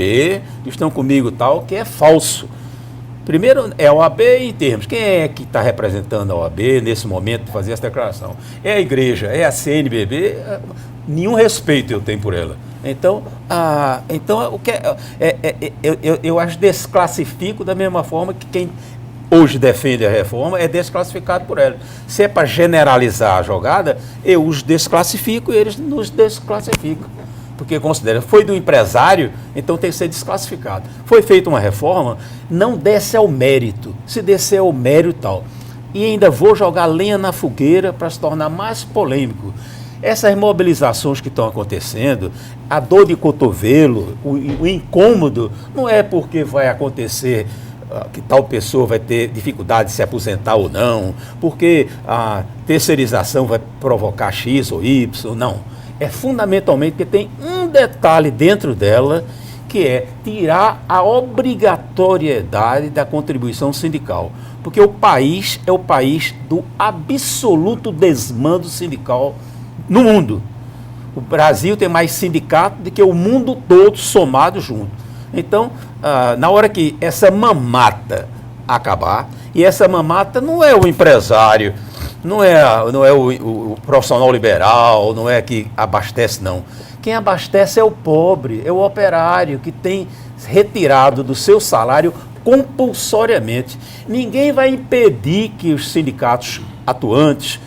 estão comigo tal, que é falso. Primeiro, é a OAB em termos. Quem é que está representando a OAB nesse momento de fazer essa declaração? É a igreja, é a CNBB, nenhum respeito eu tenho por ela. Então, o que eu acho desclassifico da mesma forma que quem hoje defende a reforma é desclassificado por ela. Se é para generalizar a jogada, eu os desclassifico e eles nos desclassificam. Porque considera, foi do empresário, então tem que ser desclassificado. Foi feita uma reforma, não desce ao mérito. Se descer ao mérito tal. E ainda vou jogar lenha na fogueira para se tornar mais polêmico. Essas mobilizações que estão acontecendo, a dor de cotovelo, o incômodo, não é porque vai acontecer que tal pessoa vai ter dificuldade de se aposentar ou não, porque a terceirização vai provocar X ou Y, não. É fundamentalmente porque tem um detalhe dentro dela, que é tirar a obrigatoriedade da contribuição sindical. Porque o país é o país do absoluto desmando sindical no mundo. O Brasil tem mais sindicato do que o mundo todo somado junto. Então, na hora que essa mamata acabar, e essa mamata não é o empresário, não é o profissional liberal, não é que abastece, não. Quem abastece é o pobre, é o operário que tem retirado do seu salário compulsoriamente. Ninguém vai impedir que os sindicatos atuantes,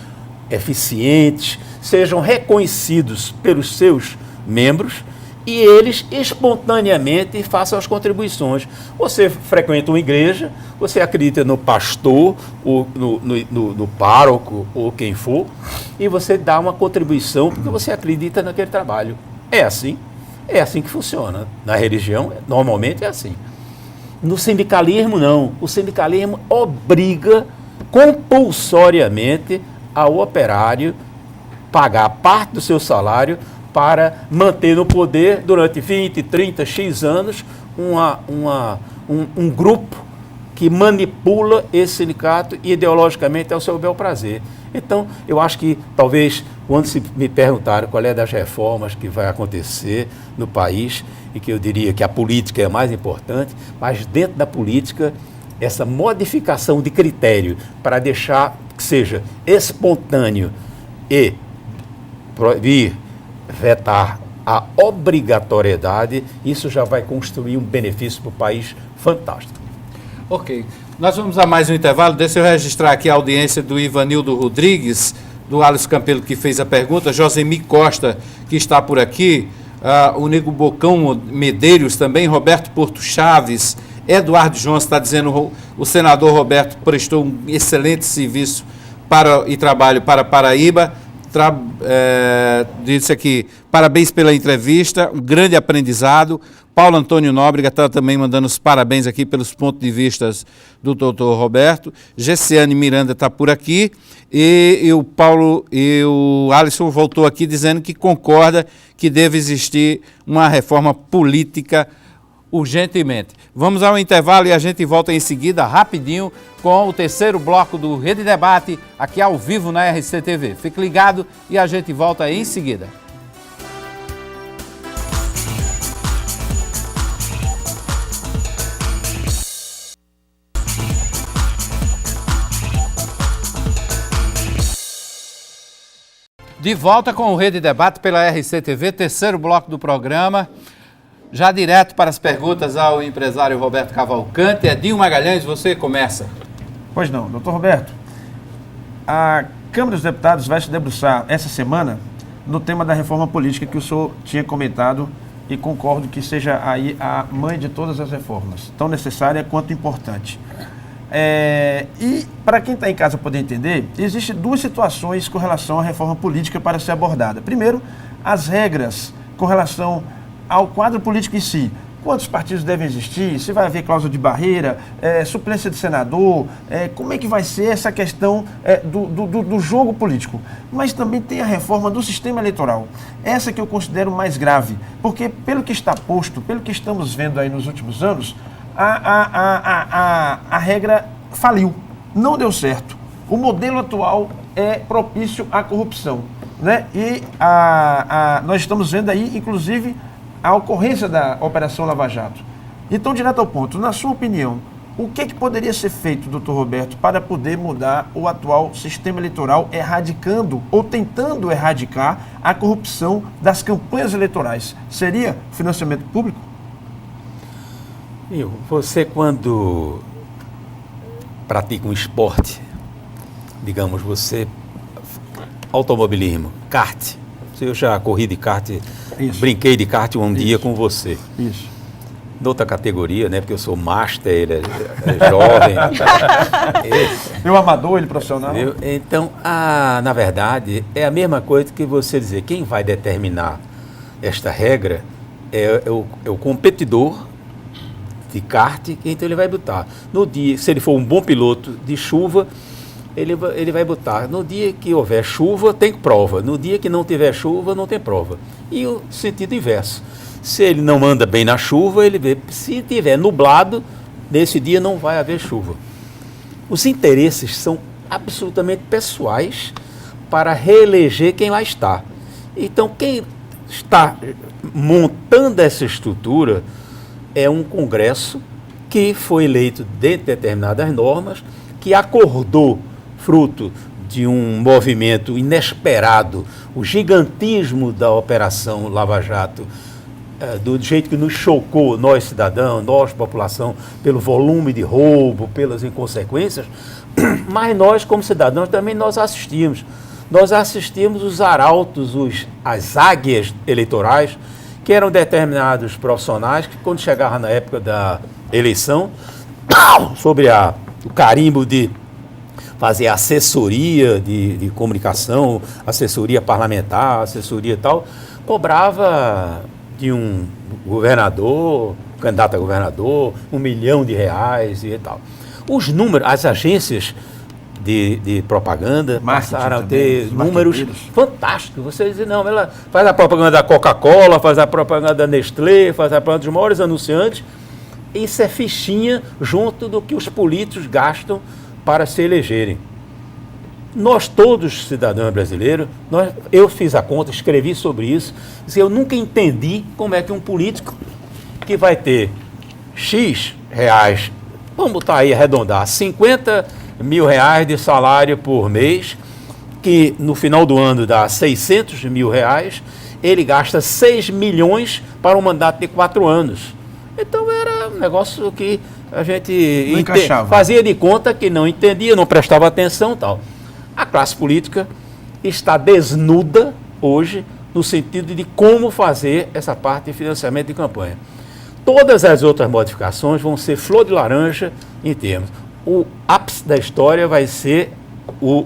eficientes, sejam reconhecidos pelos seus membros e eles espontaneamente façam as contribuições. Você frequenta uma igreja, você acredita no pastor, ou no pároco, ou quem for, e você dá uma contribuição porque você acredita naquele trabalho. É assim que funciona. Na religião, normalmente é assim. No sindicalismo, não. O sindicalismo obriga compulsoriamente ao operário pagar parte do seu salário para manter no poder durante 20, 30, X anos um grupo que manipula esse sindicato ideologicamente ao seu bel prazer. Então, eu acho que talvez, quando se me perguntaram qual é das reformas que vai acontecer no país, e que eu diria que a política é a mais importante, mas dentro da política, essa modificação de critério para deixar que seja espontâneo e proibir, vetar a obrigatoriedade, isso já vai construir um benefício para o país fantástico. Ok. Nós vamos a mais um intervalo. Deixa eu registrar aqui a audiência do Ivanildo Rodrigues, do Alisson Campelo, que fez a pergunta, Josemir Costa, que está por aqui, o Nego Bocão Medeiros também, Roberto Porto Chaves, Eduardo Jones está dizendo o senador Roberto prestou um excelente serviço e trabalho para Paraíba. Disse aqui, parabéns pela entrevista, um grande aprendizado. Paulo Antônio Nóbrega está também mandando os parabéns aqui pelos pontos de vista do doutor Roberto. Gessiane Miranda está por aqui e o Alisson voltou aqui dizendo que concorda que deve existir uma reforma política urgentemente. Vamos ao intervalo e a gente volta em seguida, rapidinho, com o terceiro bloco do Rede Debate, aqui ao vivo na RCTV. Fique ligado e a gente volta em seguida. De volta com o Rede Debate pela RCTV, terceiro bloco do programa. Já direto para as perguntas ao empresário Roberto Cavalcante. Edinho Magalhães, você começa. Pois não, doutor Roberto. A Câmara dos Deputados vai se debruçar essa semana no tema da reforma política que o senhor tinha comentado e concordo que seja aí a mãe de todas as reformas, tão necessária quanto importante. E para quem está em casa poder entender, existem duas situações com relação à reforma política para ser abordada. Primeiro, as regras com relação ao quadro político em si. Quantos partidos devem existir? Se vai haver cláusula de barreira, suplência de senador, como é que vai ser essa questão do jogo político. Mas também tem a reforma do sistema eleitoral. Essa que eu considero mais grave, porque pelo que está posto, pelo que estamos vendo aí nos últimos anos, a regra faliu, não deu certo. O modelo atual é propício à corrupção, né? E nós estamos vendo aí, inclusive, a ocorrência da Operação Lava Jato. Então, direto ao ponto, na sua opinião, O que poderia ser feito, doutor Roberto, para poder mudar o atual sistema eleitoral, erradicando ou tentando erradicar a corrupção das campanhas eleitorais? Seria financiamento público? Você, quando pratica um esporte, digamos, você, automobilismo, kart, eu já corri de kart, brinquei de kart um dia com você. Isso. Noutra categoria, né? Porque eu sou master, ele é jovem. Eu amador, ele profissional. Então, na verdade, é a mesma coisa que você dizer, quem vai determinar esta regra é o competidor de kart, então ele vai botar. No dia, se ele for um bom piloto de chuva, ele vai botar. No dia que houver chuva, tem prova. No dia que não tiver chuva, não tem prova. E o sentido inverso. Se ele não anda bem na chuva, ele vê. Se tiver nublado, nesse dia não vai haver chuva. Os interesses são absolutamente pessoais para reeleger quem lá está. Então, quem está montando essa estrutura é um Congresso que foi eleito dentro de determinadas normas, que acordou, fruto de um movimento inesperado, o gigantismo da Operação Lava Jato, do jeito que nos chocou, nós cidadãos, nós população, pelo volume de roubo, pelas inconsequências, mas nós como cidadãos também nós assistimos. Nós assistimos os arautos, as águias eleitorais, que eram determinados profissionais que quando chegavam na época da eleição, sobre o carimbo de fazer assessoria de comunicação, assessoria parlamentar, assessoria e tal, cobrava de um governador, candidato a governador, R$1 milhão e tal. Os números, as agências de propaganda passaram a ter números fantásticos. Você diz, não, ela faz a propaganda da Coca-Cola, faz a propaganda da Nestlé, faz a propaganda dos maiores anunciantes. Isso é fichinha junto do que os políticos gastam para se elegerem. Nós todos, cidadãos brasileiros, eu fiz a conta, escrevi sobre isso, eu nunca entendi como é que um político que vai ter X reais, vamos botar aí, arredondar, R$50 mil de salário por mês, que no final do ano dá R$600 mil, ele gasta 6 milhões para um mandato de 4 anos. Então era um negócio que a gente fazia de conta que não entendia, não prestava atenção e tal. A classe política está desnuda hoje no sentido de como fazer essa parte de financiamento de campanha. Todas as outras modificações vão ser flor de laranja em termos. O ápice da história vai ser o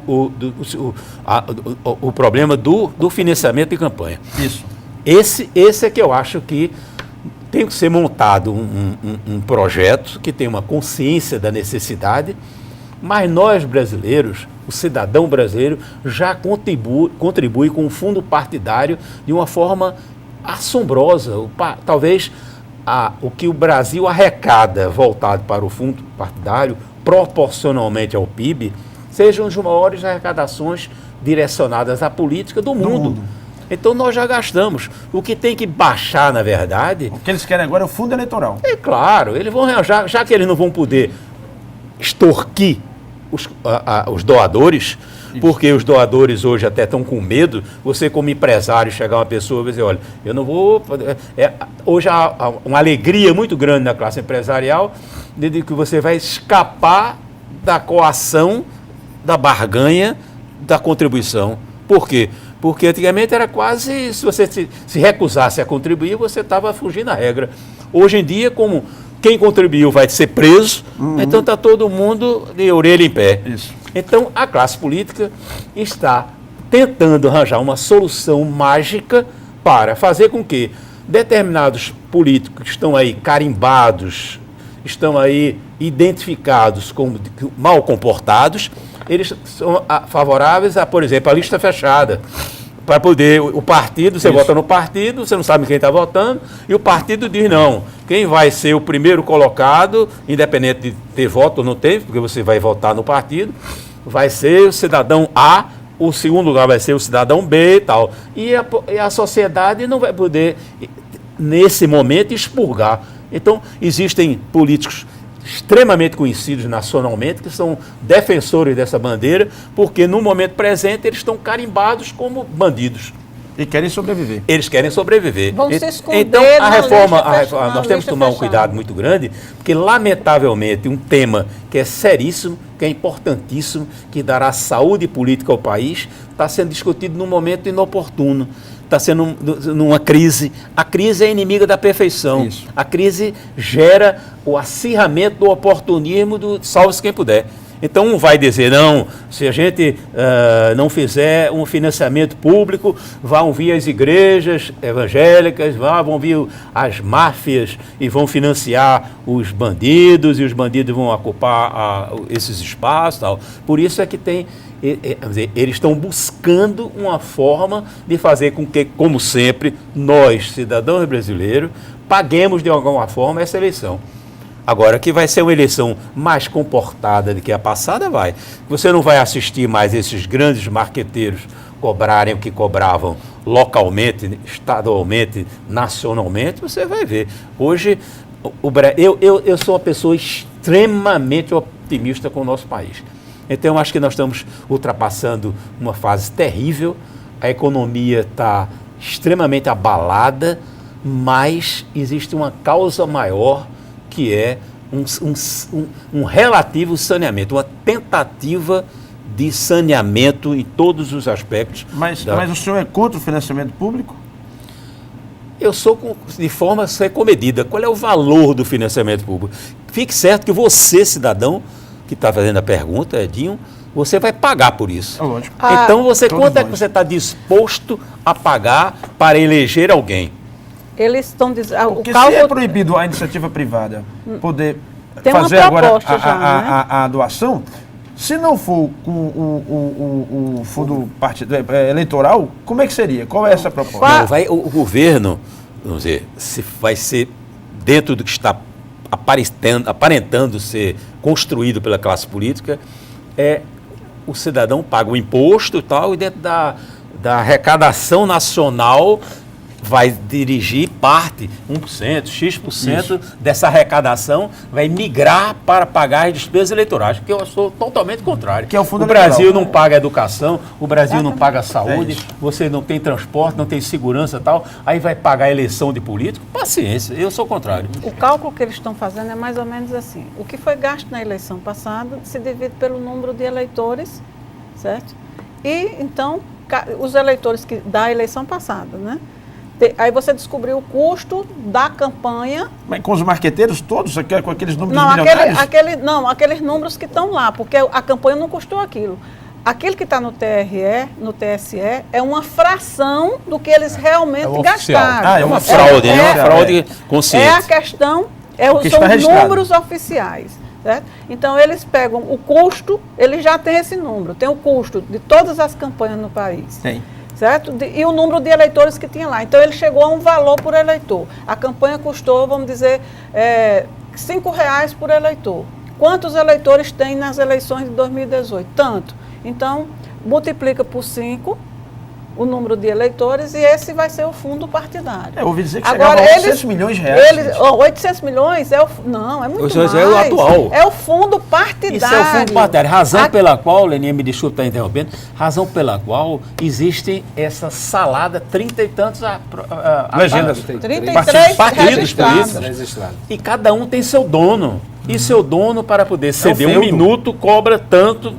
problema do financiamento de campanha. Isso. Esse é que eu acho que tem que ser montado um projeto que tenha uma consciência da necessidade, mas nós brasileiros, o cidadão brasileiro, já contribui com o fundo partidário de uma forma assombrosa. Talvez o que o Brasil arrecada voltado para o fundo partidário, proporcionalmente ao PIB, sejam as maiores arrecadações direcionadas à política do mundo. Então nós já gastamos. O que tem que baixar, na verdade... O que eles querem agora é o fundo eleitoral. É claro, eles vão arranjar, já que eles não vão poder extorquir os doadores, porque os doadores hoje até estão com medo. Você como empresário, chegar uma pessoa e dizer, olha, eu não vou... hoje há uma alegria muito grande na classe empresarial de que você vai escapar da coação, da barganha, da contribuição. Por quê? Porque antigamente era quase, se você se recusasse a contribuir, você estava fugindo da regra. Hoje em dia, como quem contribuiu vai ser preso, então está todo mundo de orelha em pé. Isso. Então a classe política está tentando arranjar uma solução mágica para fazer com que determinados políticos que estão aí carimbados, estão aí identificados como mal comportados, eles são favoráveis a, por exemplo, a lista fechada. Para poder, o partido, você vota no partido, você não sabe quem está votando, e o partido diz não, quem vai ser o primeiro colocado, independente de ter voto ou não ter, porque você vai votar no partido, vai ser o cidadão A, o segundo lugar vai ser o cidadão B e tal. E a sociedade não vai poder, nesse momento, expurgar. Então, existem políticos extremamente conhecidos nacionalmente, que são defensores dessa bandeira, porque no momento presente eles estão carimbados como bandidos. E querem sobreviver. Eles querem sobreviver. Vão se esconder Então, na lista nós temos que tomar um fechada. cuidado muito grande, porque, lamentavelmente, um tema que é seríssimo, que é importantíssimo, que dará saúde política ao país, está sendo discutido num momento inoportuno. Está sendo numa crise. A crise é inimiga da perfeição. Isso. A crise gera o acirramento do oportunismo do salve-se quem puder. Então, um vai dizer, não, se a gente não fizer um financiamento público, vão vir as igrejas evangélicas, vão vir as máfias e vão financiar os bandidos, e os bandidos vão ocupar esses espaços. Tal. Por isso é que eles estão buscando uma forma de fazer com que, como sempre, nós, cidadãos brasileiros, paguemos de alguma forma essa eleição. Agora, que vai ser uma eleição mais comportada do que a passada, vai. Você não vai assistir mais esses grandes marqueteiros cobrarem o que cobravam localmente, estadualmente, nacionalmente, você vai ver. Hoje, eu sou uma pessoa extremamente otimista com o nosso país. Então, eu acho que nós estamos ultrapassando uma fase terrível, a economia está extremamente abalada, mas existe uma causa maior, que é um relativo saneamento, uma tentativa de saneamento em todos os aspectos. Mas o senhor é contra o financiamento público? Eu sou de forma a ser comedida. Qual é o valor do financiamento público? Fique certo que você, cidadão, que está fazendo a pergunta, Edinho, você vai pagar por isso. É lógico. Então, quanto é que nós. você está disposto a pagar para eleger alguém? Eles estão dizendo. Porque se é proibido a iniciativa privada poder Tem uma fazer agora proposta já, né? a doação, se não for com o fundo eleitoral, como é que seria? Qual é essa proposta? Não, o governo, vamos dizer, se vai ser dentro do que está aparentando ser construído pela classe política, o cidadão paga o imposto e tal, e dentro da arrecadação nacional vai dirigir parte, 1%, X% dessa arrecadação vai migrar para pagar as despesas eleitorais, que eu sou totalmente contrário. Que é o fundo Brasil eleitoral. não paga educação, o Brasil não paga saúde, isso. você não tem transporte, não tem segurança e tal, aí vai pagar a eleição de político? Paciência, eu sou contrário. O cálculo que eles estão fazendo é mais ou menos assim. O que foi gasto na eleição passada se divide pelo número de eleitores, certo? E, então, os eleitores da eleição passada, né? Aí você descobriu o custo da campanha. Mas com os marqueteiros todos, com aqueles números Não, milionários? aqueles números que estão lá, porque a campanha não custou aquilo. Aquilo que está no TSE, é uma fração do que eles realmente gastaram. É uma fraude, é uma fraude consciente. É a questão, são os números oficiais. Certo? Então, eles pegam o custo, eles já têm esse número, tem o custo de todas as campanhas no país. Tem. Certo? E o número de eleitores que tinha lá. Então, ele chegou a um valor por eleitor. A campanha custou, vamos dizer, R$5 por eleitor. Quantos eleitores tem nas eleições de 2018? Tanto. Então, multiplica por 5 o número de eleitores e esse vai ser o fundo partidário. Eu ouvi dizer que agora, chegava a 800 milhões de reais. 800 milhões não, é muito mais. É o atual. É o fundo partidário. Isso é o fundo partidário. Razão pela qual, Leninha, me desculpe estar interrompendo, razão pela qual existe essa salada, 30 e tantos legendas. 33 partidos registrados. políticos. E cada um tem seu dono. E seu dono, para poder ceder um feudo. minuto, cobra tanto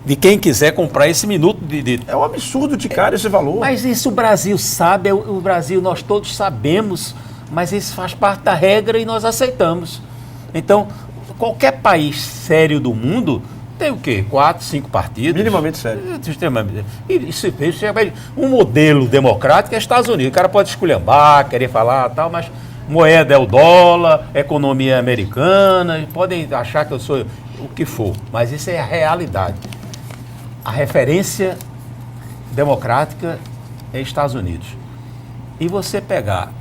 de quem quiser comprar esse minuto. É um absurdo de cara esse valor. Mas isso o Brasil sabe, o Brasil nós todos sabemos, mas isso faz parte da regra e nós aceitamos. Então, qualquer país sério do mundo tem o quê? 4, 5 partidos? Minimamente sério. E se fez um modelo democrático é Estados Unidos. O cara pode esculhambar, querer falar tal, mas moeda é o dólar, economia é americana, podem achar que eu sou o que for, mas isso é a realidade. A referência democrática é Estados Unidos. E você pegar,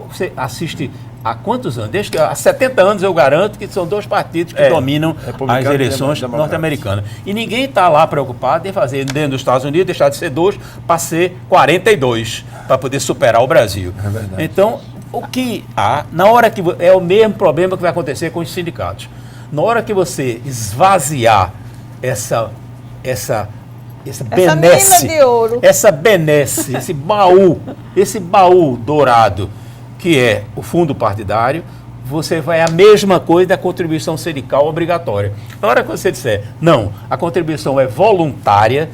você assiste há quantos anos? Desde que há 70 anos eu garanto que são 2 partidos que dominam as eleições norte-americanas. E ninguém está lá preocupado em fazer dentro dos Estados Unidos, deixar de ser 2 para ser 42, para poder superar o Brasil. É verdade. Então, O que há, na hora que é o mesmo problema que vai acontecer com os sindicatos. Na hora que você esvaziar essa benesse, mina de ouro. essa benesse, esse baú dourado que é o fundo partidário, você vai a mesma coisa da contribuição sindical obrigatória. Na hora que você disser, não, a contribuição é voluntária,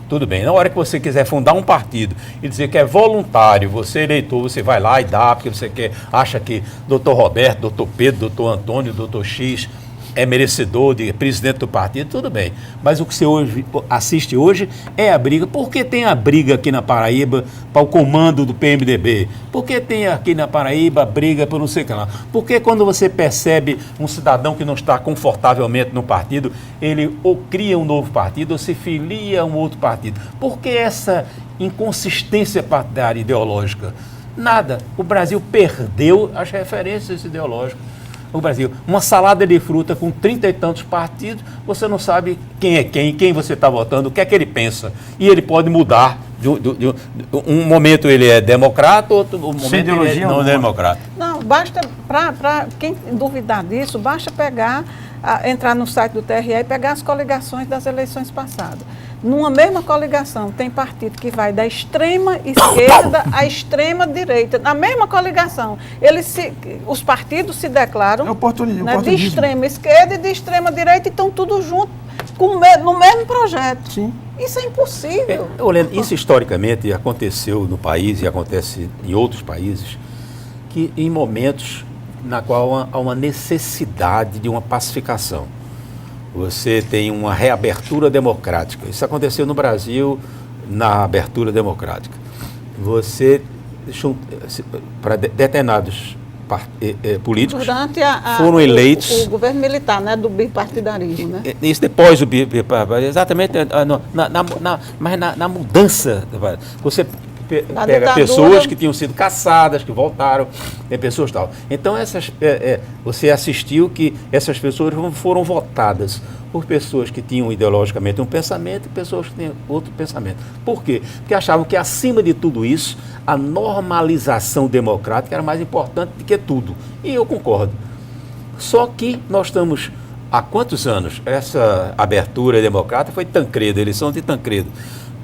tudo bem. Na hora que você quiser fundar um partido e dizer que é voluntário, você eleitor, você vai lá e dá, porque você acha que doutor Roberto, doutor Pedro, doutor Antônio, doutor X é merecedor de presidente do partido, tudo bem. Mas o que você assiste hoje é a briga. Por que tem a briga aqui na Paraíba para o comando do PMDB? Por que tem aqui na Paraíba a briga por não sei o que lá? Por que quando você percebe um cidadão que não está confortavelmente no partido, ele ou cria um novo partido ou se filia a um outro partido? Por que essa inconsistência partidária ideológica? Nada. O Brasil perdeu as referências ideológicas. O Brasil, uma salada de fruta com 30 e tantos partidos, você não sabe quem é quem você está votando, o que é que ele pensa. E ele pode mudar. Um momento ele é democrata, outro momento ele é não democrata. Não, basta, para quem duvidar disso, basta entrar no site do TRE e pegar as coligações das eleições passadas. Numa mesma coligação, tem partido que vai da extrema esquerda à extrema direita. Na mesma coligação, os partidos se declaram de extrema esquerda e de extrema direita e estão tudo junto no mesmo projeto. Sim. Isso é impossível. Isso historicamente aconteceu no país e acontece em outros países, que em momentos na qual há uma necessidade de uma pacificação. Você tem uma reabertura democrática. Isso aconteceu no Brasil na abertura democrática. Você, para determinados políticos, durante foram eleitos... O governo militar, né, do bipartidarismo, né? Isso depois do bipartidarismo, exatamente, mas na mudança. Você pega pessoas que tinham sido caçadas, que voltaram, tem pessoas tal. Então, você assistiu que essas pessoas foram votadas por pessoas que tinham ideologicamente um pensamento e pessoas que tinham outro pensamento. Por quê? Porque achavam que, acima de tudo isso, a normalização democrática era mais importante do que tudo. E eu concordo. Só que nós estamos, há quantos anos? Essa abertura democrática foi Tancredo, a eleição de Tancredo.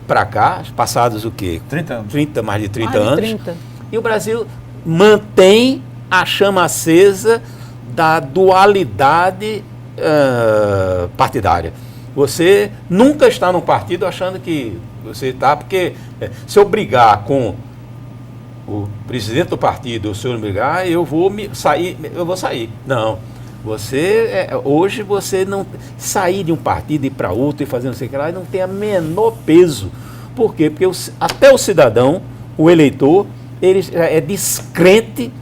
Para cá, passados o quê? 30 anos. Mais de 30 Mais de anos. 30. E o Brasil mantém a chama acesa da dualidade partidária. Você nunca está num partido achando que você está, porque se eu brigar com o presidente do partido, se eu não brigar, eu vou sair. Não. Hoje você não sair de um partido e ir para outro e fazer não sei o que lá, não tem o menor peso. Por quê? Porque até o cidadão, o eleitor, ele é descrente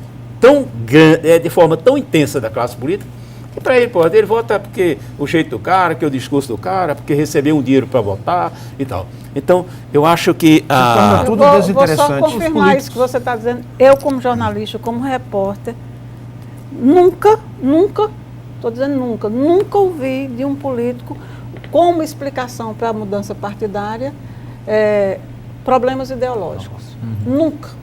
de forma tão intensa da classe política, que para ele vota porque o jeito do cara, que é o discurso do cara, porque recebeu um dinheiro para votar e tal. Então, eu acho que... tudo desinteressante. Vou só confirmar isso que você está dizendo. Eu, como jornalista, como repórter, nunca ouvi de um político como explicação para a mudança partidária problemas ideológicos. Nunca.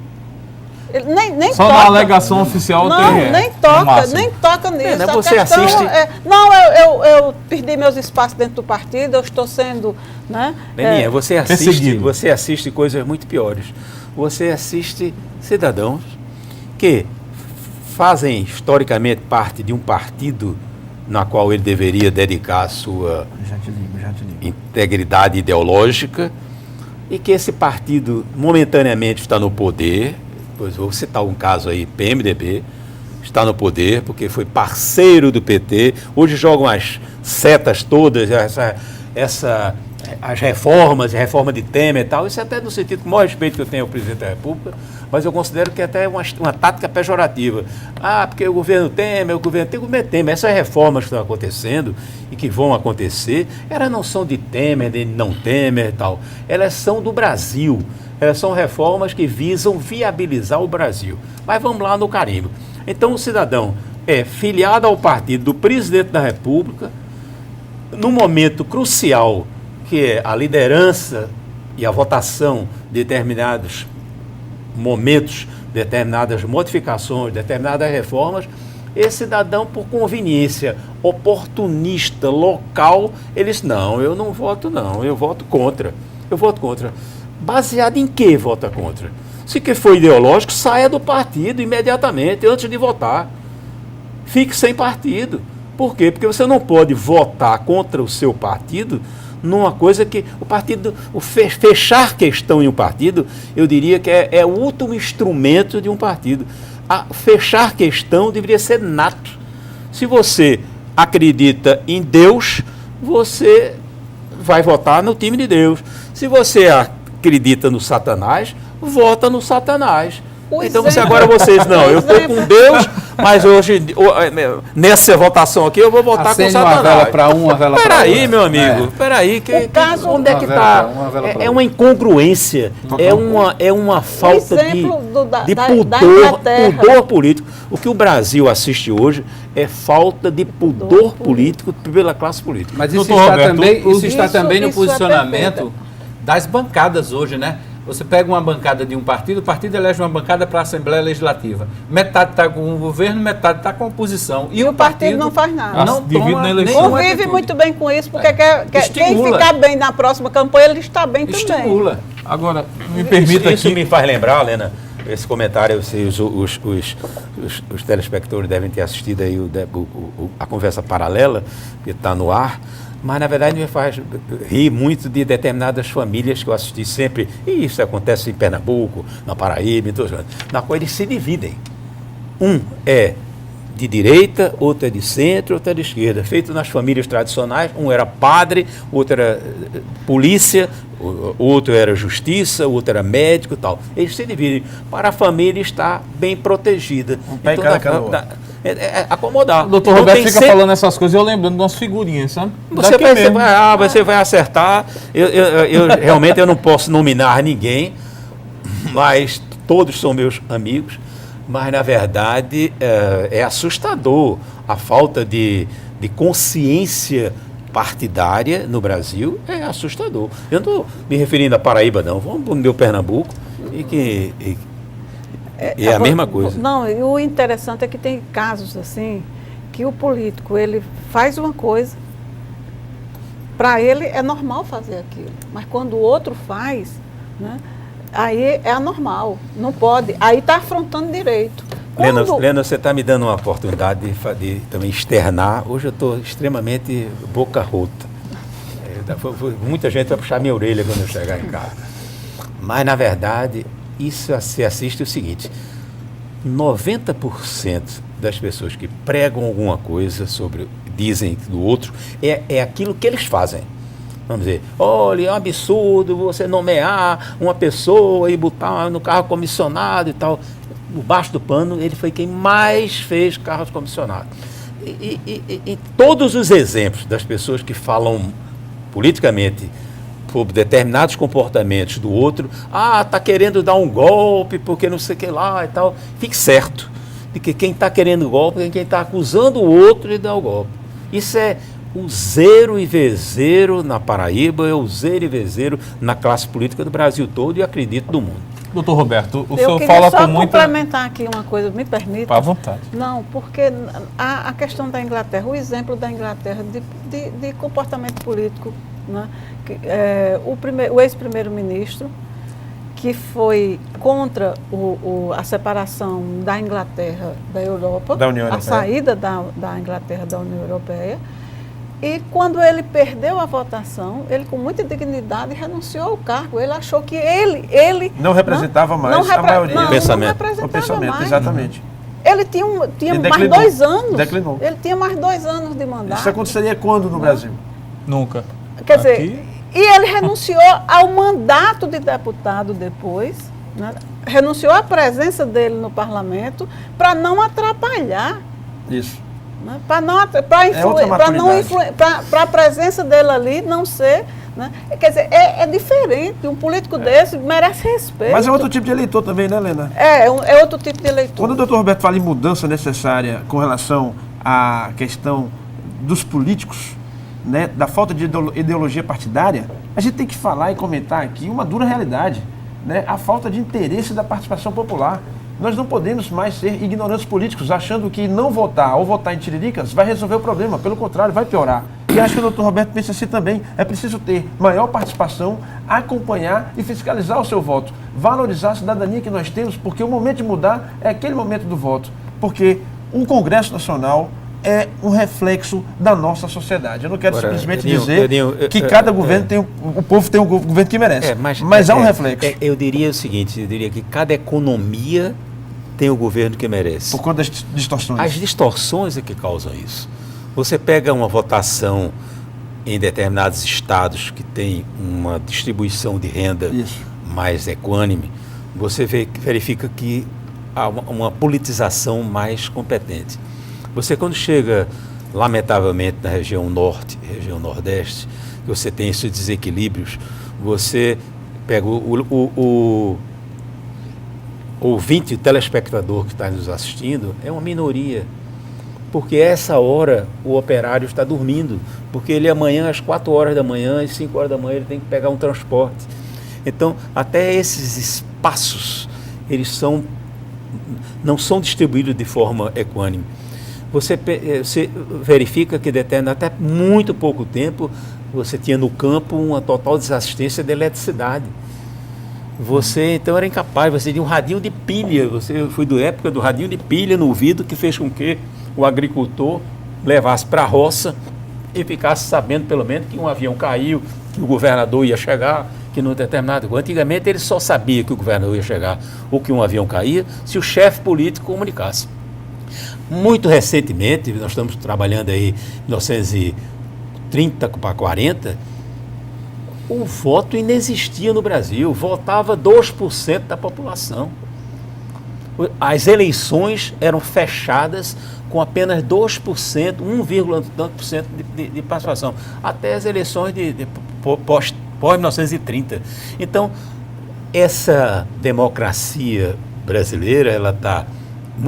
Ele nem só toca. na alegação oficial tem. Nem toca nisso. Né? A Você questão assiste... eu perdi meus espaços dentro do partido, eu estou sendo... Né, Leninha, você assiste coisas muito piores. Você assiste cidadãos que fazem historicamente parte de um partido na qual ele deveria dedicar a sua integridade ideológica e que esse partido momentaneamente está no poder. Pois vou citar um caso aí, PMDB, está no poder porque foi parceiro do PT, hoje jogam as setas todas, as reformas, a reforma de Temer e tal, isso é até no sentido, com o maior respeito que eu tenho ao presidente da República, mas eu considero que é até uma tática pejorativa. Porque o governo Temer, essas reformas que estão acontecendo e que vão acontecer, elas não são de Temer, de não Temer e tal, elas são do Brasil. Elas são reformas que visam viabilizar o Brasil. Mas vamos lá no carimbo. Então, o cidadão é filiado ao partido do presidente da República, num momento crucial, que é a liderança e a votação de determinados momentos determinadas modificações, determinadas reformas, esse cidadão, por conveniência oportunista, local, ele diz, não, eu não voto não, eu voto contra. Eu voto contra. Baseado em que vota contra? Se que for ideológico, saia do partido imediatamente, antes de votar. Fique sem partido. Por quê? Porque você não pode votar contra o seu partido numa coisa que o partido, fechar questão em um partido, eu diria que é o último instrumento de um partido. Fechar questão deveria ser nato. Se você acredita em Deus, você vai votar no time de Deus. Se você acredita no Satanás, vota no Satanás. Então vocês, não, eu estou com Deus, mas hoje, nessa votação aqui, eu vou votar com o Satanás. Uma vela para uma vela para outra. Peraí, meu amigo, peraí, onde é que está? É uma incongruência, é uma falta de pudor político. O que o Brasil assiste hoje é falta de pudor político pela classe política. Mas isso está também no posicionamento das bancadas hoje, né? Você pega uma bancada de um partido, o partido elege uma bancada para a Assembleia Legislativa. Metade está com o governo, metade está com a oposição. E o partido não faz nada. Não convive muito bem com isso, porque quem ficar bem na próxima campanha, ele está bem também. Estimula. Agora, me permita isso me faz lembrar, Lena, esse comentário, os telespectadores devem ter assistido aí a conversa paralela, que está no ar. Mas, na verdade, me faz rir muito de determinadas famílias que eu assisti sempre, e isso acontece em Pernambuco, na Paraíba, em todos os lugares, na qual eles se dividem. Um é de direita, outro é de centro, outro é de esquerda. Feito nas famílias tradicionais, um era padre, outro era polícia, outro era justiça, outro era médico e tal. Eles se dividem para a família estar bem protegida. Acomodar. O doutor Roberto fica falando essas coisas e eu lembrando de umas figurinhas, sabe? Você vai acertar. Realmente eu não posso nominar ninguém, mas todos são meus amigos. Mas, na verdade, é assustador a falta de consciência partidária no Brasil. É assustador. Eu não estou me referindo à Paraíba, não. Vamos para o meu Pernambuco é a mesma coisa. Não, e o interessante é que tem casos assim, que o político, ele faz uma coisa, para ele é normal fazer aquilo, mas quando o outro faz, né, aí é anormal, não pode, aí está afrontando direito. Lena, você está me dando uma oportunidade de também externar. Hoje eu estou extremamente boca rota. Muita gente vai puxar minha orelha quando eu chegar em casa. Mas, na verdade, isso se assiste o seguinte: 90% das pessoas que pregam alguma coisa dizem do outro, é aquilo que eles fazem. Vamos dizer, olha, é um absurdo você nomear uma pessoa e botar no carro comissionado e tal. Por baixo do pano, ele foi quem mais fez carros comissionados. E todos os exemplos das pessoas que falam politicamente por determinados comportamentos do outro, está querendo dar um golpe porque não sei o que lá e tal. Fique certo de que quem está querendo golpe é quem está acusando o outro de dar o golpe. Isso é o zero e vezeiro na Paraíba, é o zero e vezeiro na classe política do Brasil todo e, acredito, do mundo. Doutor Roberto, o senhor fala com muita... Eu queria só complementar aqui uma coisa, me permita? À vontade. Não, porque a questão da Inglaterra, o exemplo da Inglaterra de comportamento político, né? O ex-primeiro-ministro, que foi contra a separação da Inglaterra da Europa, da União Europeia. A saída da Inglaterra da União Europeia. E quando ele perdeu a votação, ele com muita dignidade renunciou ao cargo. Ele achou que ele não representava mais a maioria. Não o pensamento, mais. Exatamente. Ele tinha mais 2 anos. Declinou. Ele tinha mais 2 anos de mandato. Isso aconteceria quando no Brasil? Nunca. Quer dizer, e ele renunciou ao mandato de deputado depois, né? Renunciou à presença dele no parlamento para não atrapalhar. Isso. Né? Para a presença dele ali não ser, né? Quer dizer, é diferente, um político desse merece respeito. Mas é outro tipo de eleitor também, né, Lena? É outro tipo de eleitor. Quando o doutor Roberto fala em mudança necessária com relação à questão dos políticos, né, da falta de ideologia partidária, a gente tem que falar e comentar aqui uma dura realidade, né, a falta de interesse da participação popular. Nós não podemos mais ser ignorantes políticos, achando que não votar ou votar em tiriricas vai resolver o problema. Pelo contrário, vai piorar. E acho que o doutor Roberto pensa assim também. É preciso ter maior participação, acompanhar e fiscalizar o seu voto. Valorizar a cidadania que nós temos, porque o momento de mudar é aquele momento do voto. Porque o Congresso Nacional é um reflexo da nossa sociedade. Eu não quero simplesmente dizer que cada governo tem, o povo tem o governo que merece. Mas há um reflexo. Eu diria o seguinte, eu diria que cada economia tem o governo que merece. Por conta das distorções. As distorções é que causam isso. Você pega uma votação em determinados estados que tem uma distribuição de renda mais equânime, você verifica que há uma politização mais competente. Você, quando chega, lamentavelmente, na região norte, região nordeste, você tem esses desequilíbrios, você pega o ouvinte, o telespectador que está nos assistindo, é uma minoria. Porque essa hora o operário está dormindo, porque ele amanhã, às 4 horas da manhã, às 5 horas da manhã, ele tem que pegar um transporte. Então, até esses espaços, eles não são distribuídos de forma equânime. Você verifica que até muito pouco tempo, você tinha no campo uma total desassistência de eletricidade. Você, então, era incapaz, você tinha um radinho de pilha, eu fui da época do radinho de pilha no ouvido, que fez com que o agricultor levasse para a roça e ficasse sabendo, pelo menos, que um avião caiu, que o governador ia chegar, que num determinado... Antigamente, ele só sabia que o governador ia chegar ou que um avião caía se o chefe político comunicasse. Muito recentemente, nós estamos trabalhando aí em 1930 para 40, o voto inexistia no Brasil, votava 2% da população. As eleições eram fechadas com apenas 2%, 1,tanto% de participação, até as eleições pós-1930. Então, essa democracia brasileira, ela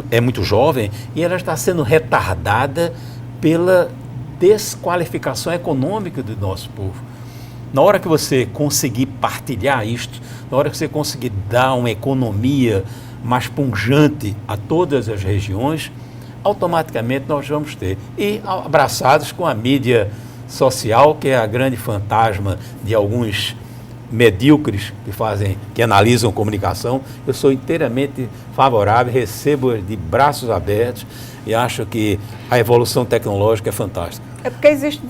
é muito jovem e ela está sendo retardada pela desqualificação econômica do nosso povo. Na hora que você conseguir partilhar isto, na hora que você conseguir dar uma economia mais pungente a todas as regiões, automaticamente nós vamos ter. E abraçados com a mídia social, que é a grande fantasma de alguns medíocres que analisam comunicação, eu sou inteiramente favorável, recebo de braços abertos e acho que a evolução tecnológica é fantástica. É porque existem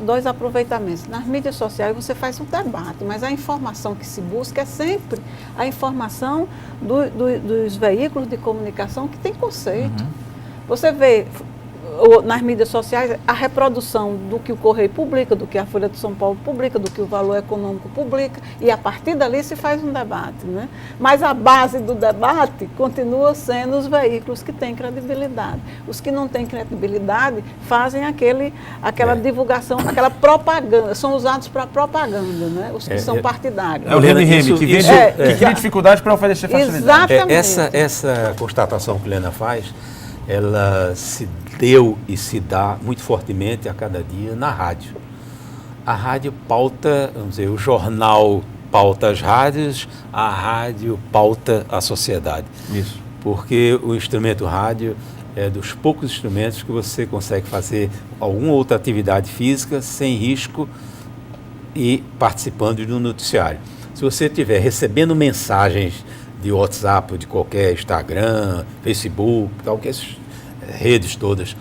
dois aproveitamentos. Nas mídias sociais você faz um debate, mas a informação que se busca é sempre a informação dos veículos de comunicação que tem conceito. Você vê nas mídias sociais a reprodução do que o Correio publica, do que a Folha de São Paulo publica, do que o Valor Econômico publica, e a partir dali se faz um debate, né? Mas a base do debate continua sendo os veículos que têm credibilidade. Os que não têm credibilidade fazem aquela divulgação, aquela propaganda, são usados para propaganda, né? Os que são partidários. É o reme-reme, que cria dificuldade para oferecer facilidade. Exatamente. Essa constatação que a Helena faz, ela se deu e se dá muito fortemente a cada dia na rádio. A rádio pauta, vamos dizer, o jornal pauta as rádios, a rádio pauta a sociedade. Isso. Porque o instrumento rádio é dos poucos instrumentos que você consegue fazer alguma outra atividade física sem risco e participando de um noticiário. Se você estiver recebendo mensagens de WhatsApp, de qualquer Instagram, Facebook, qualquer redes todas,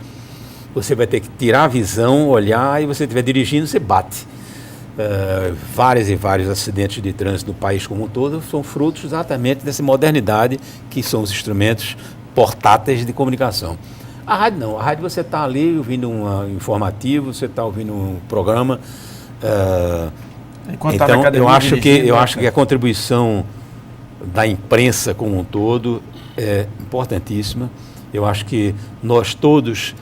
você vai ter que tirar a visão, olhar, e você estiver dirigindo, você bate. Vários e vários acidentes de trânsito no país como um todo são frutos exatamente dessa modernidade que são os instrumentos portáteis de comunicação. A rádio não, a rádio você está ali ouvindo um informativo, você está ouvindo um programa. Então eu acho que a contribuição da imprensa como um todo é importantíssima. Eu acho que nós todos,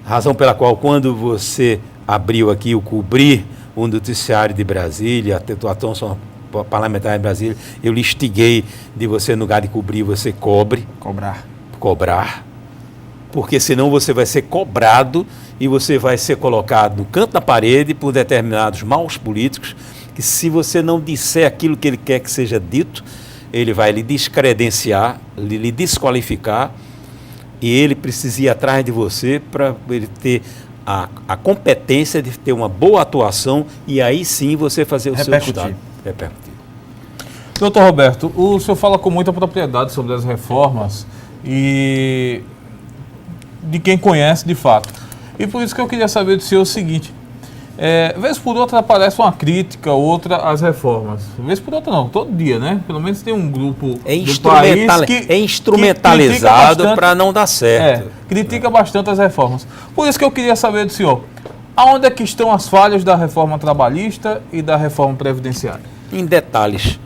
razão pela qual quando você abriu aqui o Cobrir o noticiário de Brasília, a atuação parlamentar de Brasília, eu lhe instiguei de você, no lugar de cobrir, você cobrar, porque senão você vai ser cobrado e você vai ser colocado no canto da parede por determinados maus políticos, que se você não disser aquilo que ele quer que seja dito, ele vai lhe descredenciar, lhe desqualificar, e ele precisa ir atrás de você para ele ter a competência de ter uma boa atuação e aí sim você fazer o seu estado repercutir. Doutor Roberto, o senhor fala com muita propriedade sobre as reformas e de quem conhece de fato. E por isso que eu queria saber do senhor o seguinte, vez por outra aparece uma crítica, outra às reformas. Vez por outra não, todo dia, né? Pelo menos tem um grupo do país que instrumentalizado para não dar certo. Critica bastante as reformas. Por isso que eu queria saber do senhor, aonde é que estão as falhas da reforma trabalhista e da reforma previdenciária? Em detalhes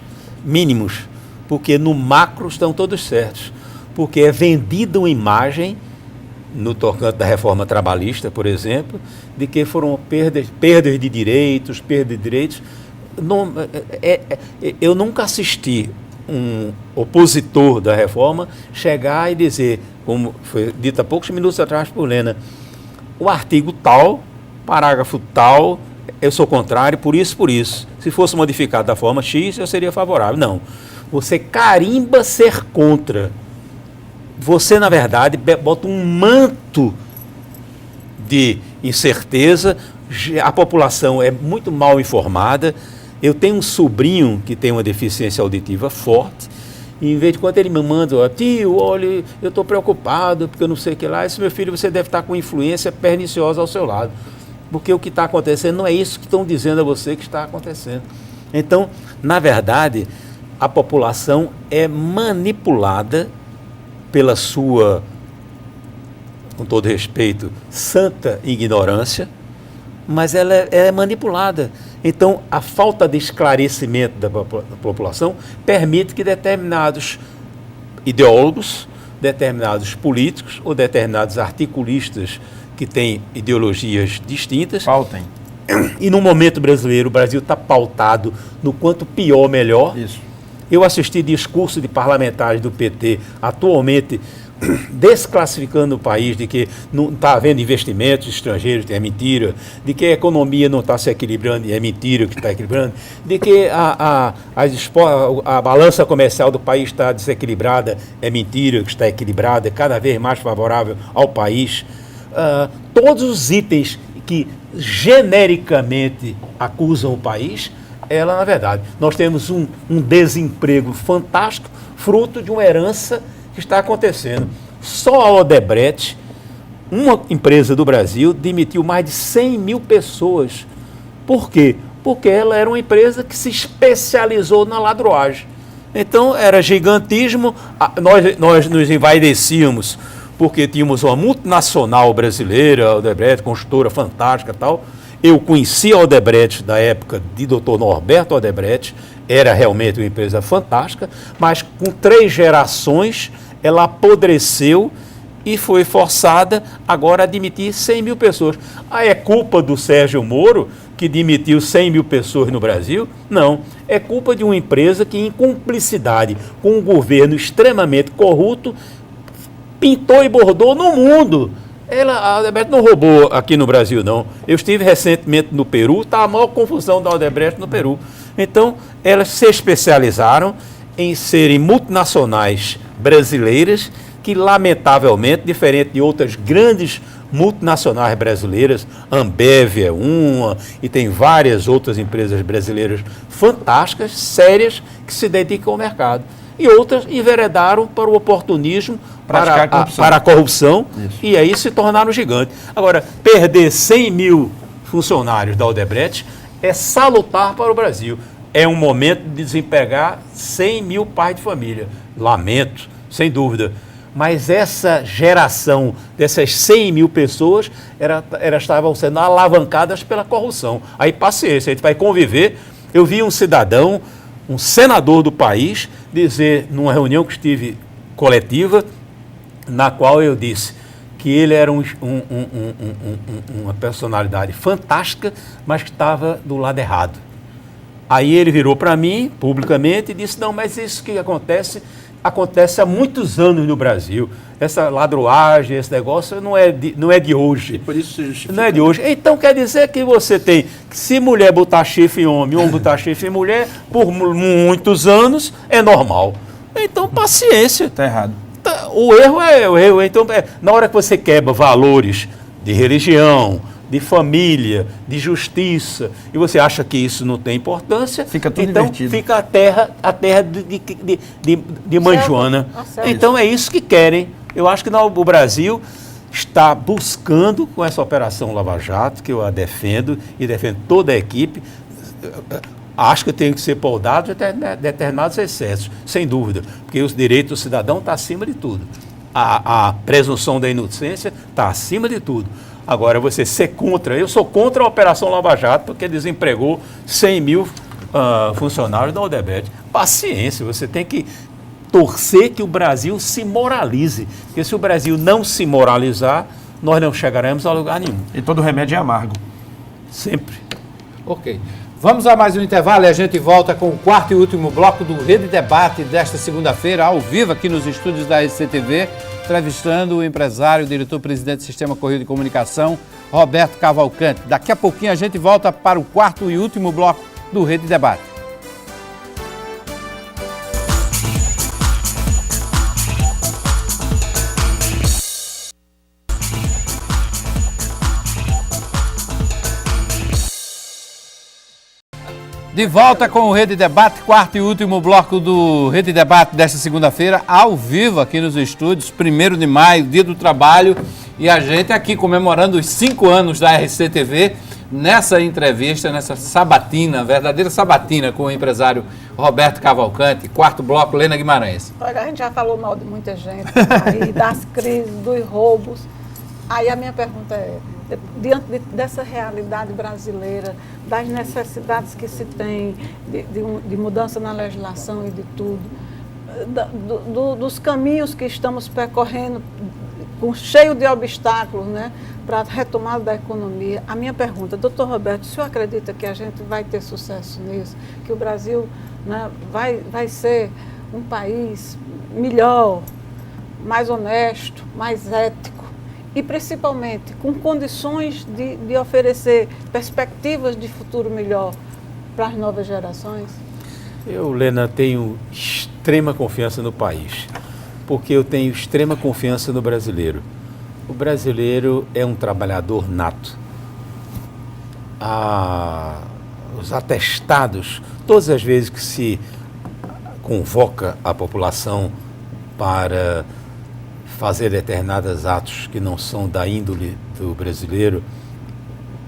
mínimos, porque no macro estão todos certos. Porque é vendida uma imagem, no tocante da reforma trabalhista, por exemplo, de que foram perdas de direitos, Não, eu nunca assisti um opositor da reforma chegar e dizer, como foi dito há poucos minutos atrás por Lena, o artigo tal, parágrafo tal, eu sou contrário, por isso. Se fosse modificado da forma X, eu seria favorável. Não. Você carimba ser contra. Você, na verdade, bota um manto de incerteza, a população é muito mal informada. Eu tenho um sobrinho que tem uma deficiência auditiva forte, e em vez de quando ele me manda, tio, olha, eu estou preocupado, porque eu não sei o que lá, esse meu filho, você deve estar com influência perniciosa ao seu lado, porque o que está acontecendo não é isso que estão dizendo a você que está acontecendo. Então, na verdade, a população é manipulada pela sua, com todo respeito, santa ignorância, mas ela é manipulada. Então, a falta de esclarecimento da população permite que determinados ideólogos, determinados políticos ou determinados articulistas que têm ideologias distintas Faltem. E no momento brasileiro, o Brasil está pautado no quanto pior, melhor. Isso. Eu assisti discurso de parlamentares do PT atualmente desclassificando o país, de que não está havendo investimentos estrangeiros, é mentira, de que a economia não está se equilibrando, e é mentira que está equilibrando, de que a balança comercial do país está desequilibrada, é mentira que está equilibrada, cada vez mais favorável ao país. Todos os itens que genericamente acusam o país, ela, na verdade, nós temos um desemprego fantástico, fruto de uma herança que está acontecendo. Só a Odebrecht, uma empresa do Brasil, demitiu mais de 100 mil pessoas. Por quê? Porque ela era uma empresa que se especializou na ladroagem. Então, era gigantismo, nós nos envaidecíamos porque tínhamos uma multinacional brasileira, a Odebrecht, construtora fantástica e tal. Eu conheci a Odebrecht da época de Dr. Norberto Odebrecht, era realmente uma empresa fantástica, mas com 3 gerações ela apodreceu e foi forçada agora a demitir 100 mil pessoas. É culpa do Sérgio Moro, que demitiu 100 mil pessoas no Brasil? Não, é culpa de uma empresa que, em cumplicidade com um governo extremamente corrupto, pintou e bordou no mundo. A Odebrecht não roubou aqui no Brasil, não. Eu estive recentemente no Peru, está a maior confusão da Odebrecht no Peru. Então, elas se especializaram em serem multinacionais brasileiras, que lamentavelmente, diferente de outras grandes multinacionais brasileiras, Ambev é uma, e tem várias outras empresas brasileiras fantásticas, sérias, que se dedicam ao mercado. E outras enveredaram para o oportunismo, para a corrupção, e aí se tornaram gigantes. Agora, perder 100 mil funcionários da Odebrecht é salutar para o Brasil. É um momento de desempregar 100 mil pais de família. Lamento, sem dúvida. Mas essa geração dessas 100 mil pessoas, elas estavam sendo alavancadas pela corrupção. Aí, paciência, a gente vai conviver. Eu vi um cidadão, um senador do país, dizer, numa reunião que estive coletiva, na qual eu disse que ele era uma personalidade fantástica, mas que estava do lado errado. Aí ele virou para mim, publicamente, e disse, não, mas isso que acontece, acontece há muitos anos no Brasil. Essa ladroagem, esse negócio não é de hoje. Por isso se justifica. Não é de hoje. Então quer dizer que você tem, que se mulher botar chifre em homem botar chifre em mulher, por muitos anos, é normal. Então, paciência. Está errado. O erro é o erro. Então, na hora que você quebra valores de religião, de família, de justiça, e você acha que isso não tem importância, fica tudo então invertido. Fica a terra de Manjoana. Certo. Então é isso que querem. Eu acho que o Brasil está buscando, com essa Operação Lava Jato, que eu a defendo e defendo toda a equipe, acho que tem que ser poldado determinados excessos, sem dúvida, porque os direitos do cidadão estão acima de tudo. A presunção da inocência está acima de tudo. Agora, você ser contra, eu sou contra a Operação Lava Jato, porque desempregou 100 mil funcionários da Odebrecht. Paciência, você tem que torcer que o Brasil se moralize, porque se o Brasil não se moralizar, nós não chegaremos a lugar nenhum. E todo remédio é amargo. Sempre. Ok. Vamos a mais um intervalo e a gente volta com o quarto e último bloco do Rede Debate desta segunda-feira, ao vivo aqui nos estúdios da RCTV, entrevistando o empresário, diretor-presidente do Sistema Correio de Comunicação, Roberto Cavalcante. Daqui a pouquinho a gente volta para o quarto e último bloco do Rede Debate. De volta com o Rede Debate, quarto e último bloco do Rede Debate desta segunda-feira, ao vivo aqui nos estúdios, 1º de maio, Dia do Trabalho, e a gente aqui comemorando os 5 anos da RCTV, nessa entrevista, nessa sabatina, verdadeira sabatina com o empresário Roberto Cavalcante, quarto bloco, Lena Guimarães. Olha, a gente já falou mal de muita gente, aí, das crises, dos roubos. Aí a minha pergunta é, diante dessa realidade brasileira, das necessidades que se tem de mudança na legislação e de tudo, dos caminhos que estamos percorrendo, cheio de obstáculos, né, para a retomada da economia, a minha pergunta, doutor Roberto, o senhor acredita que a gente vai ter sucesso nisso? Que o Brasil, né, vai ser um país melhor, mais honesto, mais ético? E principalmente com condições de oferecer perspectivas de futuro melhor para as novas gerações? Eu, Lena, tenho extrema confiança no país, porque eu tenho extrema confiança no brasileiro. O brasileiro é um trabalhador nato. Os atestados, todas as vezes que se convoca a população para fazer determinados atos que não são da índole do brasileiro,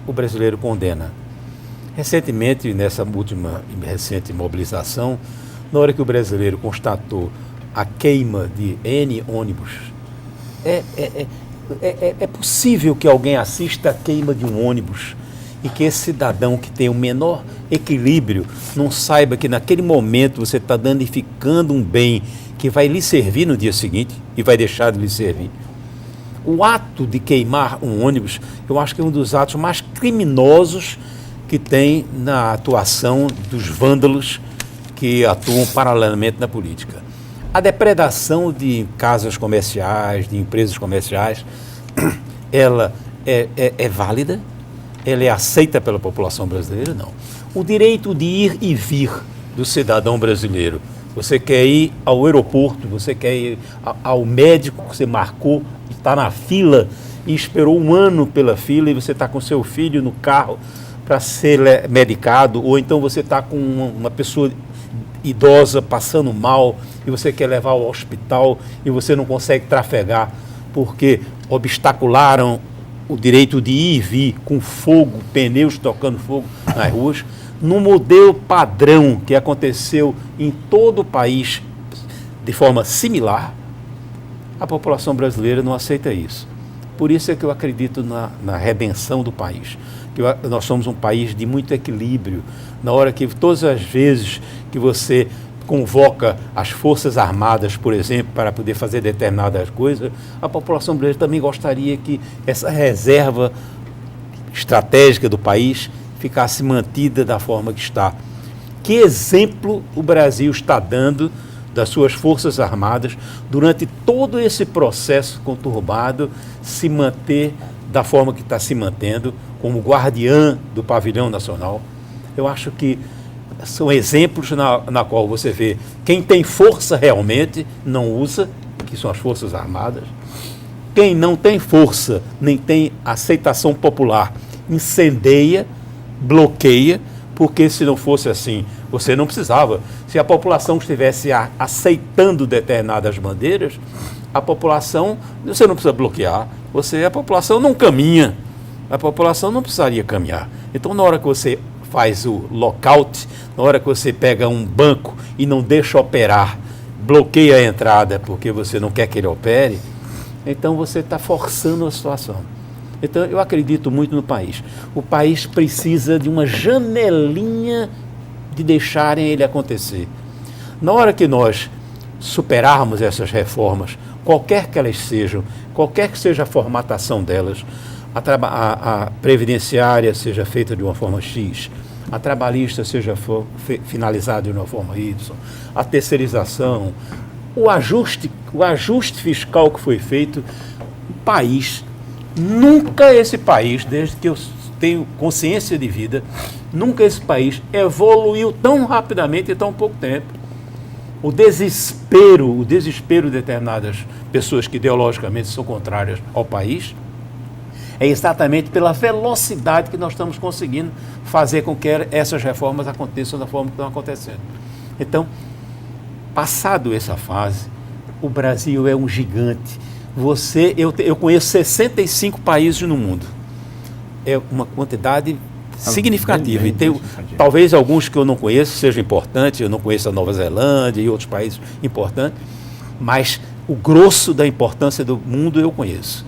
o brasileiro condena. Recentemente, nessa última recente mobilização, na hora que o brasileiro constatou a queima de N ônibus, é possível que alguém assista a queima de um ônibus e que esse cidadão que tem o menor equilíbrio não saiba que naquele momento você está danificando um bem que vai lhe servir no dia seguinte e vai deixar de lhe servir. O ato de queimar um ônibus, eu acho que é um dos atos mais criminosos que tem na atuação dos vândalos que atuam paralelamente na política. A depredação de casas comerciais, de empresas comerciais, ela é válida, ela é aceita pela população brasileira? Não. O direito de ir e vir do cidadão brasileiro. Você quer ir ao aeroporto, você quer ir ao médico que você marcou, está na fila e esperou um ano pela fila e você está com seu filho no carro para ser medicado, ou então você está com uma pessoa idosa passando mal e você quer levar ao hospital e você não consegue trafegar porque obstacularam o direito de ir e vir com fogo, pneus tocando fogo nas ruas. No modelo padrão que aconteceu em todo o país de forma similar, a população brasileira não aceita isso. Por isso é que eu acredito na redenção do país. Que nós somos um país de muito equilíbrio. Na hora que todas as vezes que você convoca as Forças Armadas, por exemplo, para poder fazer determinadas coisas, a população brasileira também gostaria que essa reserva estratégica do país ficasse mantida da forma que está. Que exemplo o Brasil está dando das suas Forças Armadas, durante todo esse processo conturbado, se manter da forma que está se mantendo, como guardiã do pavilhão nacional. Eu acho que são exemplos na qual você vê quem tem força realmente não usa, que são as Forças Armadas. Quem não tem força, nem tem aceitação popular, incendeia, bloqueia, porque se não fosse assim, você não precisava. Se a população estivesse aceitando determinadas bandeiras, a população, você não precisa bloquear, a população não caminha, a população não precisaria caminhar. Então, na hora que você faz o lockout, na hora que você pega um banco e não deixa operar, bloqueia a entrada porque você não quer que ele opere, então você está forçando a situação. Então, eu acredito muito no país. O país precisa de uma janelinha de deixarem ele acontecer. Na hora que nós superarmos essas reformas, qualquer que elas sejam, qualquer que seja a formatação delas, a previdenciária seja feita de uma forma X, a trabalhista seja finalizada de uma forma Y, a terceirização, o ajuste fiscal que foi feito, o país, nunca esse país, desde que eu tenho consciência de vida, nunca esse país evoluiu tão rapidamente em tão pouco tempo. O desespero de determinadas pessoas que ideologicamente são contrárias ao país é exatamente pela velocidade que nós estamos conseguindo fazer com que essas reformas aconteçam da forma que estão acontecendo. Então, passado essa fase, o Brasil é um gigante. Eu conheço 65 países no mundo. É uma quantidade significativa. E tem, talvez alguns que eu não conheço sejam importantes, eu não conheço a Nova Zelândia e outros países importantes, mas o grosso da importância do mundo eu conheço.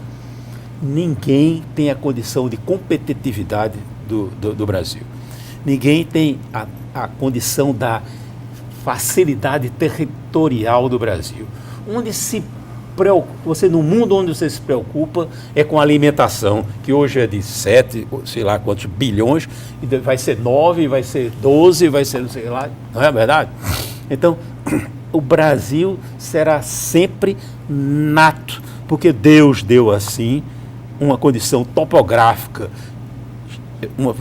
Ninguém tem a condição de competitividade do Brasil. Ninguém tem a condição da facilidade territorial do Brasil. No mundo onde você se preocupa é com a alimentação, que hoje é de 7, sei lá quantos bilhões, e vai ser 9, vai ser 12, vai ser não sei lá, não é verdade? Então, o Brasil será sempre nato, porque Deus deu assim uma condição topográfica,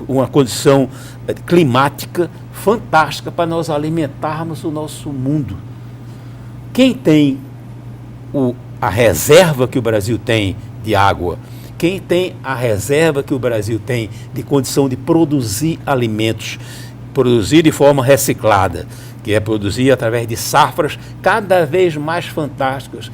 uma condição climática fantástica para nós alimentarmos o nosso mundo. Quem tem a reserva que o Brasil tem de água, quem tem a reserva que o Brasil tem de condição de produzir alimentos, produzir de forma reciclada, que é produzir através de safras cada vez mais fantásticas.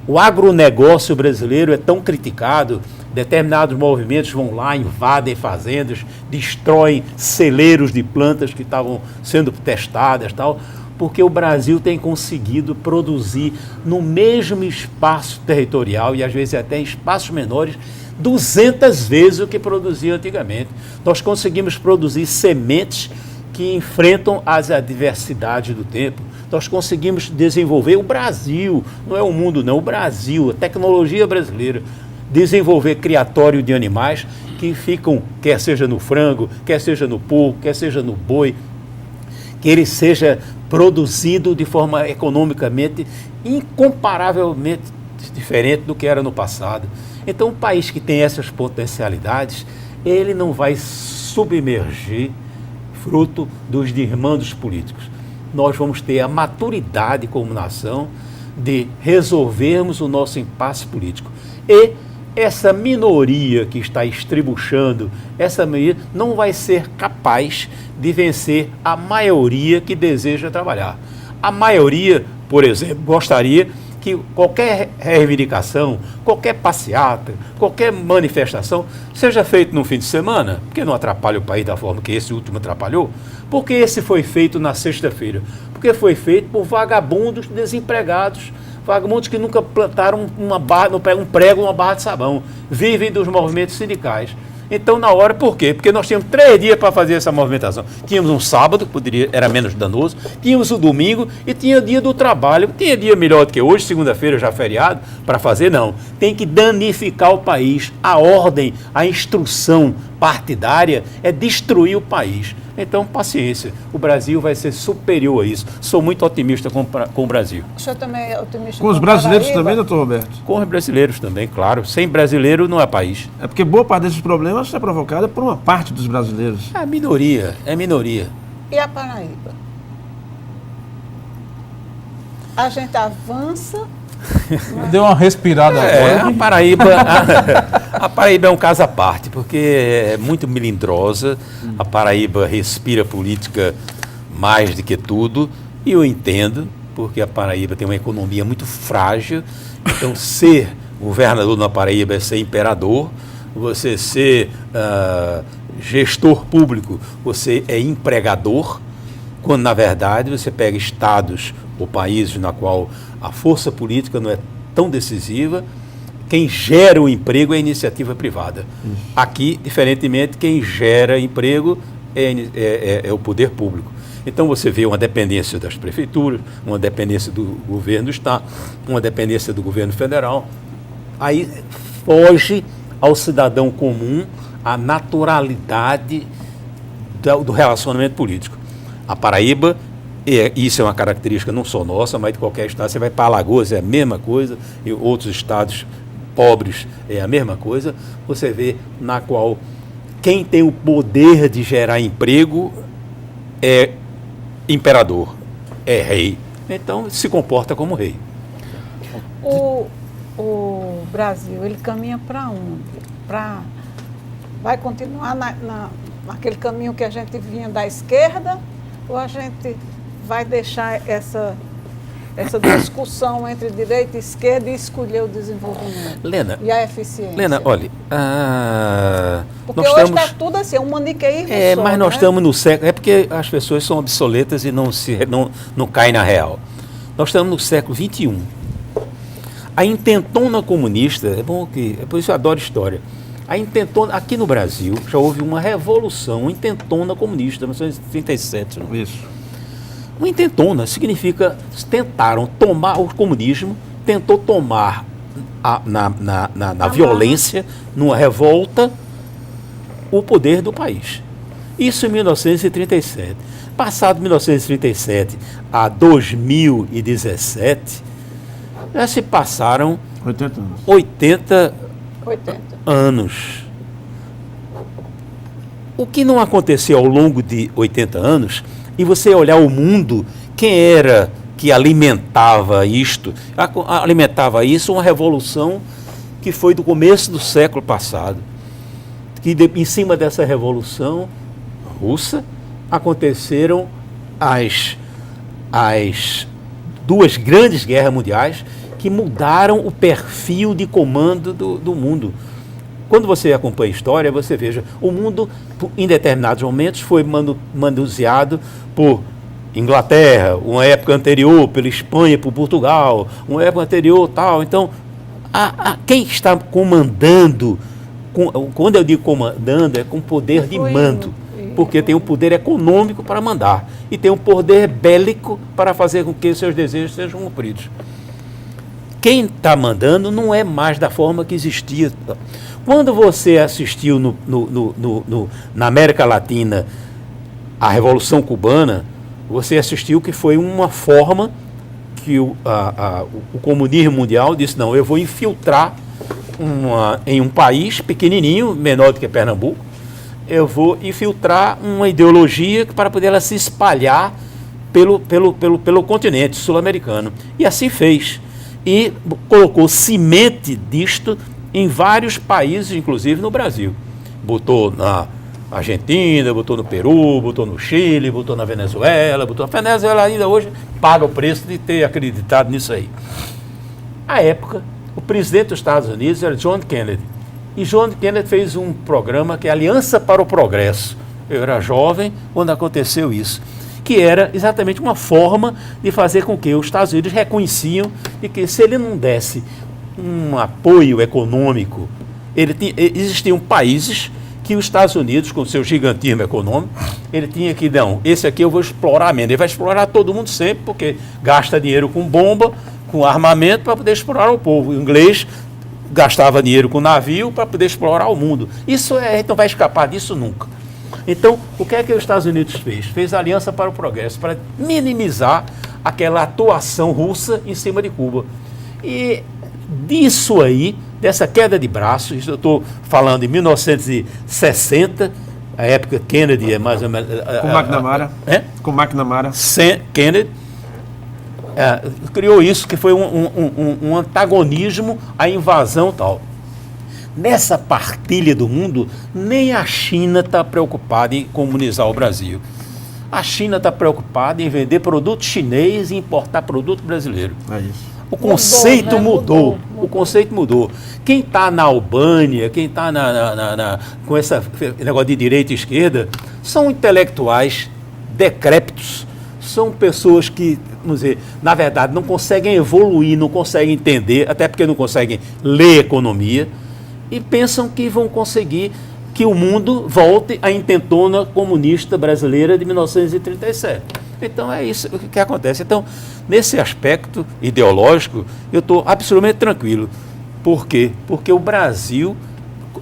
O agronegócio brasileiro é tão criticado, determinados movimentos vão lá, invadem fazendas, destroem celeiros de plantas que estavam sendo testadas, tal, porque o Brasil tem conseguido produzir no mesmo espaço territorial, e às vezes até em espaços menores, 200 vezes o que produzia antigamente. Nós conseguimos produzir sementes que enfrentam as adversidades do tempo. Nós conseguimos desenvolver o Brasil, não é o mundo não, o Brasil, a tecnologia brasileira, desenvolver criatório de animais que ficam, quer seja no frango, quer seja no porco, quer seja no boi, que ele seja produzido de forma economicamente incomparavelmente diferente do que era no passado. Então, um país que tem essas potencialidades, ele não vai submergir fruto dos desmandos políticos. Nós vamos ter a maturidade como nação de resolvermos o nosso impasse político. E essa minoria que está estribuchando, essa minoria não vai ser capaz de vencer a maioria que deseja trabalhar. A maioria, por exemplo, gostaria que qualquer reivindicação, qualquer passeata, qualquer manifestação seja feita no fim de semana, porque não atrapalha o país da forma que esse último atrapalhou, porque esse foi feito na sexta-feira, porque foi feito por vagabundos desempregados, vagabundos que nunca plantaram um prego, uma barra de sabão, vivem dos movimentos sindicais. Então, na hora, por quê? Porque nós tínhamos 3 dias para fazer essa movimentação. Tínhamos um sábado, que era menos danoso, tínhamos o domingo e tinha o dia do trabalho. Tinha dia melhor do que hoje, segunda-feira já feriado, para fazer, não. Tem que danificar o país, a ordem, a instrução partidária é destruir o país. Então, paciência, o Brasil vai ser superior a isso. Sou muito otimista com o Brasil. O senhor também é otimista Com os a brasileiros Paraíba? também, doutor Roberto? Com os brasileiros também, claro. Sem brasileiro não é país. É porque boa parte desses problemas é provocada por uma parte dos brasileiros. É minoria, é minoria. E a Paraíba? A gente avança. Deu uma respirada agora. A Paraíba é um caso à parte, porque é muito melindrosa. A Paraíba respira política mais do que tudo, e eu entendo, porque a Paraíba tem uma economia muito frágil. Então, ser governador na Paraíba é ser imperador. Você ser gestor público, você é empregador, quando na verdade você pega estados ou países na qual a força política não é tão decisiva, quem gera o emprego é a iniciativa privada. Aqui, diferentemente, quem gera emprego é o poder público. Então você vê uma dependência das prefeituras, uma dependência do governo do estado, uma dependência do governo federal. Aí foge ao cidadão comum a naturalidade do relacionamento político. A Paraíba, isso é uma característica não só nossa, mas de qualquer estado. Você vai para Alagoas, é a mesma coisa, e outros estados pobres é a mesma coisa. Você vê na qual quem tem o poder de gerar emprego é imperador, é rei. Então se comporta como rei. O Brasil, ele caminha para onde? Vai continuar naquele caminho que a gente vinha da esquerda, ou a gente vai deixar essa discussão entre direita e esquerda e escolher o desenvolvimento e a eficiência? Lena, olha, porque hoje está tudo assim, é um maniqueísmo só, mas nós né? estamos no século, é porque as pessoas são obsoletas e não caem na real. Nós estamos no século XXI. A intentona comunista, é por isso eu adoro história. A intentona, aqui no Brasil, já houve uma revolução, uma intentona comunista, em 1937. Não? Isso. Uma intentona significa, tentaram tomar o comunismo, tentou tomar na violência, numa revolta, o poder do país. Isso em 1937. Passado 1937 a 2017, já se passaram 80 anos. O que não aconteceu ao longo de 80 anos, e você olhar o mundo, quem era que alimentava isto? Alimentava isso uma revolução que foi do começo do século passado. Que em cima dessa revolução russa aconteceram as duas grandes guerras mundiais que mudaram o perfil de comando do mundo. Quando você acompanha a história, você veja, o mundo, em determinados momentos, foi manuseado por Inglaterra, uma época anterior, pela Espanha, por Portugal, uma época anterior, tal. Então, quem está comandando, quando eu digo comandando, é com poder de mando, porque tem o poder econômico para mandar e tem o poder bélico para fazer com que seus desejos sejam cumpridos. Quem está mandando não é mais da forma que existia. Quando você assistiu na América Latina a Revolução Cubana, você assistiu que foi uma forma que o comunismo mundial disse, não, eu vou infiltrar em um país pequenininho, menor do que Pernambuco, eu vou infiltrar uma ideologia para poder ela se espalhar pelo continente sul-americano. E assim fez. E colocou semente disto em vários países, inclusive no Brasil. Botou na Argentina, botou no Peru, botou no Chile, botou na Venezuela, botou na Venezuela ainda hoje paga o preço de ter acreditado nisso aí. À época, o presidente dos Estados Unidos era John Kennedy. E John Kennedy fez um programa que é Aliança para o Progresso. Eu era jovem quando aconteceu isso, que era exatamente uma forma de fazer com que os Estados Unidos reconheciam de que se ele não desse um apoio econômico, existiam países que os Estados Unidos, com seu gigantismo econômico, ele tinha que, não, esse aqui eu vou explorar menos. Ele vai explorar todo mundo sempre, porque gasta dinheiro com bomba, com armamento, para poder explorar o povo. O inglês gastava dinheiro com navio para poder explorar o mundo. Isso a gente não vai escapar disso nunca. Então, o que é que os Estados Unidos fez? Fez aliança para o progresso, para minimizar aquela atuação russa em cima de Cuba. E disso aí, dessa queda de braços, isso eu estou falando em 1960, a época Kennedy é mais ou menos... Com McNamara. Com McNamara. Kennedy criou isso, que foi um antagonismo à invasão e tal. Nessa partilha do mundo, nem a China está preocupada em comunizar o Brasil. A China está preocupada em vender produto chinês e importar produto brasileiro. É isso. O conceito mudou. O conceito mudou. Quem está na Albânia, quem está com esse negócio de direita e esquerda, são intelectuais decrépitos. São pessoas que, vamos dizer, na verdade, não conseguem evoluir, não conseguem entender, até porque não conseguem ler economia, e pensam que vão conseguir que o mundo volte à intentona comunista brasileira de 1937. Então é isso que acontece. Então, nesse aspecto ideológico, eu estou absolutamente tranquilo. Por quê? Porque o Brasil,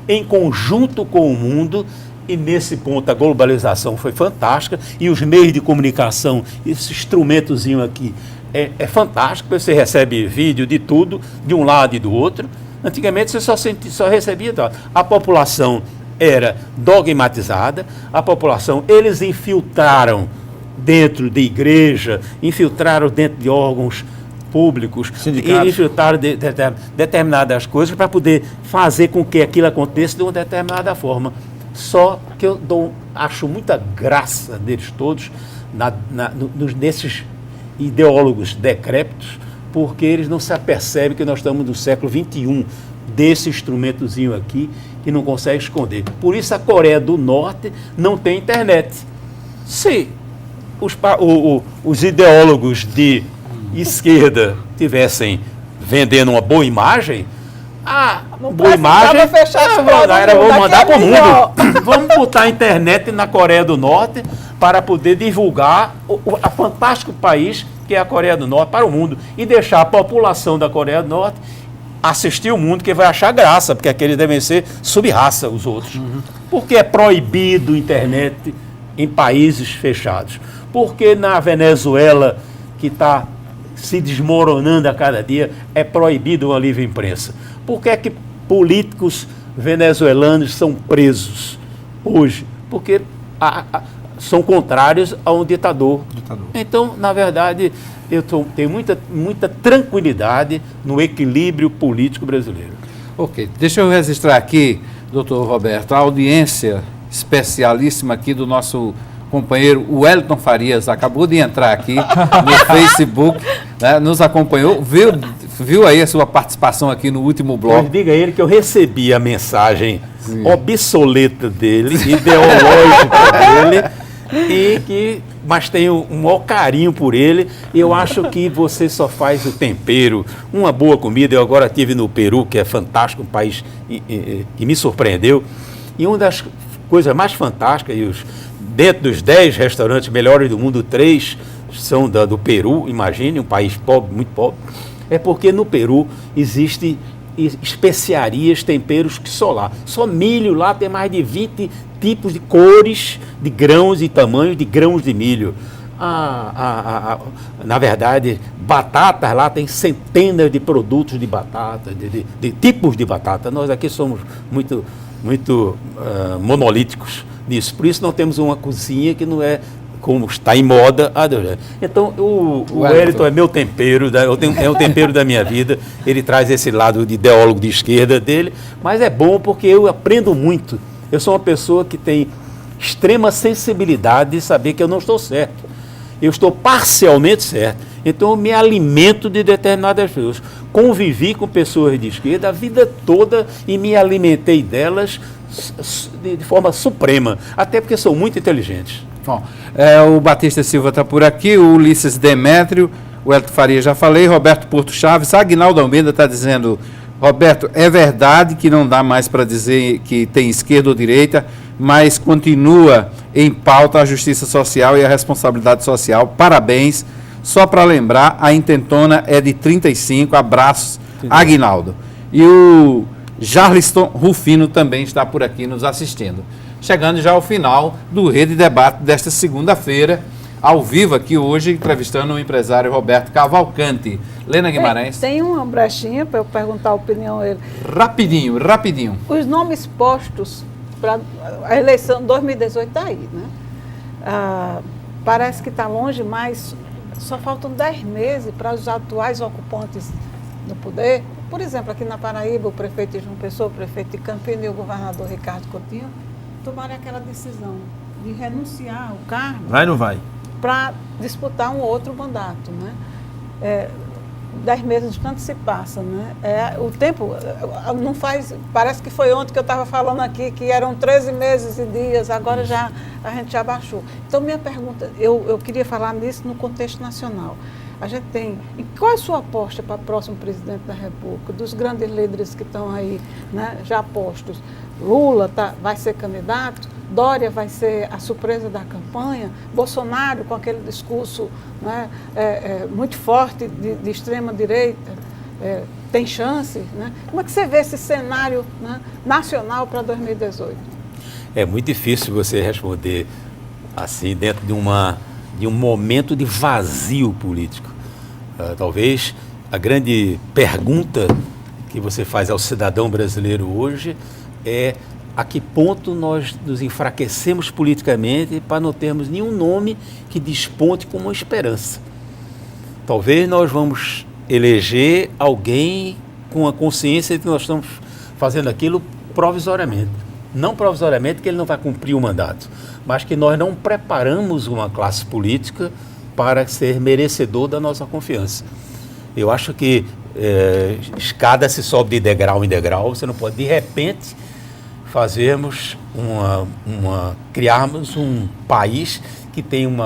em conjunto com o mundo, e nesse ponto a globalização foi fantástica, e os meios de comunicação, esse instrumentozinho aqui, é fantástico, você recebe vídeo de tudo, de um lado e do outro. Antigamente você só recebia... A população era dogmatizada, a população, eles infiltraram dentro de igreja, infiltraram dentro de órgãos públicos, e infiltraram determinadas coisas para poder fazer com que aquilo aconteça de uma determinada forma. Só que eu acho muita graça deles todos nesses ideólogos decrépitos, porque eles não se apercebem que nós estamos no século XXI, desse instrumentozinho aqui, que não consegue esconder. Por isso a Coreia do Norte não tem internet. Se os ideólogos de esquerda tivessem vendendo uma boa imagem, boa imagem vamos mandar para o mundo. Vamos botar a internet na Coreia do Norte para poder divulgar o fantástico país que é a Coreia do Norte para o mundo, e deixar a população da Coreia do Norte assistir o mundo, que vai achar graça, porque aqueles devem ser sub-raça, os outros. Porque é proibido internet em países fechados. Porque na Venezuela, que está se desmoronando a cada dia, é proibido uma livre imprensa. Por que é que políticos venezuelanos são presos hoje? Porque são contrários a um ditador. Então, na verdade, eu tenho muita tranquilidade no equilíbrio político brasileiro. Ok, deixa eu registrar aqui, doutor Roberto, a audiência especialíssima aqui do nosso companheiro Wellington Farias, acabou de entrar aqui no Facebook, né, nos acompanhou, viu aí a sua participação aqui no último bloco. Diga a ele que eu recebi a mensagem obsoleta dele, ideológica dele, mas tenho um maior carinho por ele. Eu acho que você só faz o tempero, uma boa comida. Eu agora estive no Peru, que é fantástico, um país que me surpreendeu, e uma das coisas mais fantásticas, dentro dos 10 restaurantes melhores do mundo, 3 são do Peru, imagine, um país pobre, muito pobre, é porque no Peru existe especiarias, temperos que só lá. Só milho lá tem mais de 20 tipos de cores, de grãos e tamanhos de grãos de milho. Na verdade, batatas lá tem centenas de produtos de batata, de tipos de batata. Nós aqui somos muito monolíticos nisso. Por isso não temos uma cozinha que não é como está em moda. Então, o Wellington é meu tempero, é o tempero da minha vida. Ele traz esse lado de ideólogo de esquerda dele, mas é bom porque eu aprendo muito. Eu sou uma pessoa que tem extrema sensibilidade de saber que eu não estou certo. Eu estou parcialmente certo. Então, eu me alimento de determinadas pessoas. Convivi com pessoas de esquerda a vida toda e me alimentei delas de forma suprema, até porque são muito inteligentes. Bom, o Batista Silva está por aqui, o Ulisses Demétrio, o Elton Faria já falei, Roberto Porto Chaves, Aguinaldo Almeida está dizendo: Roberto, é verdade que não dá mais para dizer que tem esquerda ou direita, mas continua em pauta a justiça social e a responsabilidade social. Parabéns. Só para lembrar, a intentona é de 35, abraços, Aguinaldo. e o Jarliston Rufino também está por aqui nos assistindo. Chegando já ao final do Rede Debate desta segunda-feira, ao vivo aqui hoje, entrevistando o empresário Roberto Cavalcante. Lena Guimarães. Tem uma brechinha para eu perguntar a opinião dele. Rapidinho, rapidinho. Os nomes postos para a eleição de 2018 está aí, né? Parece que está longe, mas só faltam 10 meses para os atuais ocupantes do poder. Por exemplo, aqui na Paraíba, o prefeito de João Pessoa, o prefeito de Campinas e o governador Ricardo Coutinho tomaram aquela decisão de renunciar ao cargo. Vai ou não vai? Para disputar um outro mandato, né? 10 meses de tanto se passa, né? O tempo não faz... Parece que foi ontem que eu estava falando aqui, que eram 13 meses e dias, agora já a gente já baixou. Então, minha pergunta, eu queria falar nisso no contexto nacional. A gente tem... E qual é a sua aposta para o próximo presidente da República, dos grandes líderes que estão aí, né, já postos? Lula vai ser candidato, Dória vai ser a surpresa da campanha, Bolsonaro com aquele discurso, né, muito forte de extrema-direita, tem chance, né? Como é que você vê esse cenário, né, nacional para 2018? É muito difícil você responder assim dentro de um momento de vazio político. Talvez a grande pergunta que você faz ao cidadão brasileiro hoje é a que ponto nós nos enfraquecemos politicamente para não termos nenhum nome que desponte como uma esperança. Talvez nós vamos eleger alguém com a consciência de que nós estamos fazendo aquilo provisoriamente. Não provisoriamente que ele não vai cumprir o mandato, mas que nós não preparamos uma classe política para ser merecedor da nossa confiança. Eu acho que escada se sobe de degrau em degrau, você não pode de repente criarmos um país que tem um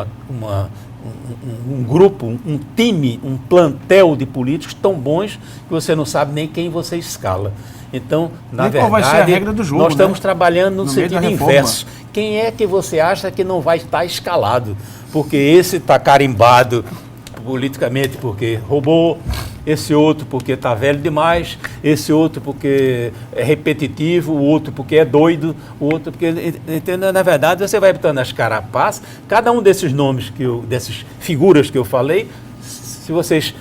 grupo, um time, um plantel de políticos tão bons que você não sabe nem quem você escala. Então, na verdade, qual vai ser a regra do jogo, nós estamos trabalhando no meio da sentido reforma. inverso. Quem é que você acha que não vai estar escalado? Porque esse está carimbado politicamente porque roubou, esse outro porque está velho demais, esse outro porque é repetitivo, o outro porque é doido, o outro porque... Entendeu? Na verdade, você vai botando as carapaças, cada um desses nomes, dessas figuras que eu falei, se vocês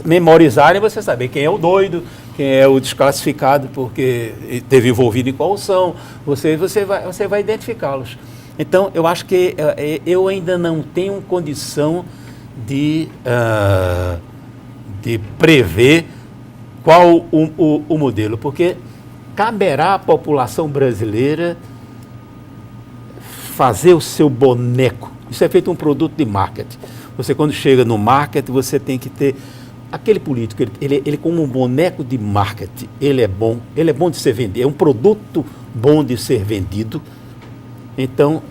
memorizarem, você saber quem é o doido, quem é o desclassificado porque esteve envolvido em corrupção, você vai identificá-los. Então, eu acho que eu ainda não tenho condição de prever qual o modelo, porque caberá à população brasileira fazer o seu boneco. Isso é feito um produto de marketing. Você, quando chega no marketing, você tem que ter aquele político, ele como um boneco de marketing, ele é bom de ser vendido, é um produto bom de ser vendido. Então,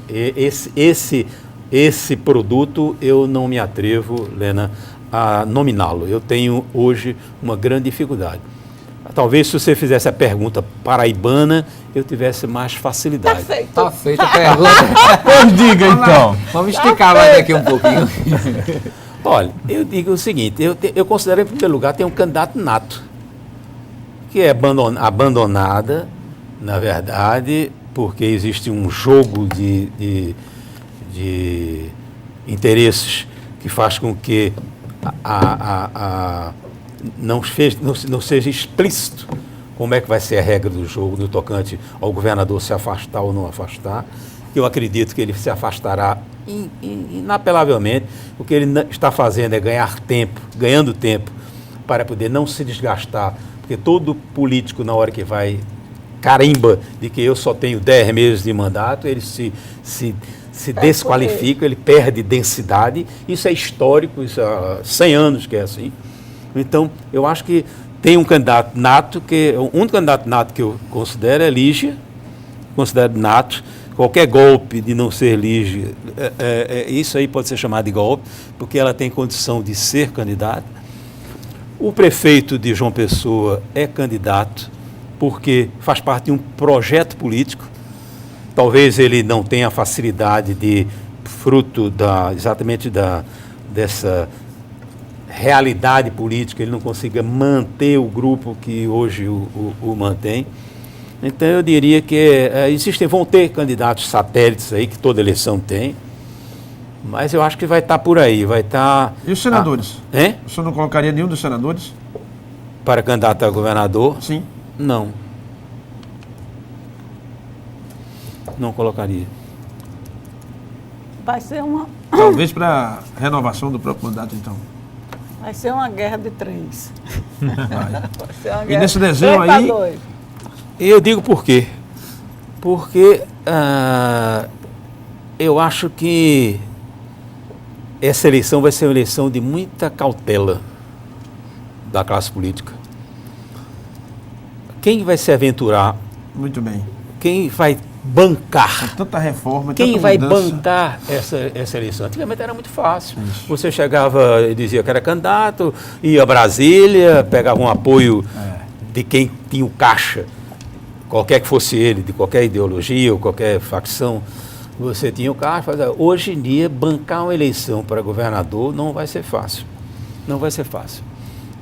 esse produto eu não me atrevo, Lena, a nominá-lo. Eu tenho hoje uma grande dificuldade. Talvez se você fizesse a pergunta paraibana, eu tivesse mais facilidade. Tá feita a pergunta. Pois diga então. Vamos esticar mais daqui um pouquinho. Olha, eu digo o seguinte, eu considero, em primeiro lugar, tem um candidato nato, que é abandonada, na verdade, porque existe um jogo de interesses que faz com que não seja explícito como é que vai ser a regra do jogo no tocante ao governador se afastar ou não afastar. Eu acredito que ele se afastará inapelavelmente. O que ele está fazendo é ganhando tempo para poder não se desgastar, porque todo político, na hora que vai carimba de que eu só tenho 10 meses de mandato, ele se desqualifica, ele perde densidade. Isso é histórico, isso há 100 anos que é assim. Então, eu acho que tem um candidato nato, o único candidato nato que eu considero é Lígia, considero nato. Qualquer golpe de não ser Lígia, isso aí pode ser chamado de golpe, porque ela tem condição de ser candidata. O prefeito de João Pessoa é candidato, porque faz parte de um projeto político. Talvez ele não tenha facilidade fruto exatamente dessa realidade política, ele não consiga manter o grupo que hoje o mantém. Então eu diria que vão ter candidatos satélites aí, que toda eleição tem, mas eu acho que vai estar por aí, vai estar... E os senadores? Hein? O senhor não colocaria nenhum dos senadores? Para candidato a governador? Sim. Não. Não colocaria. Vai ser uma, Talvez para renovação do próprio mandato, então. vai ser uma guerra de 3. Vai. Vai ser uma E guerra nesse desenho 3 pra aí- 2. Eu digo por quê? Porque eu acho que essa eleição vai ser uma eleição de muita cautela da classe política. Quem vai se aventurar? Muito bem. Quem vai bancar? Tanta reforma, Quem tanta vai mudança. bancar essa eleição? Antigamente era muito fácil. Você chegava e dizia que era candidato, ia a Brasília, pegava um apoio de quem tinha o caixa, qualquer que fosse ele, de qualquer ideologia ou qualquer facção, você tinha o caixa. Hoje em dia, bancar uma eleição para governador não vai ser fácil. Não vai ser fácil.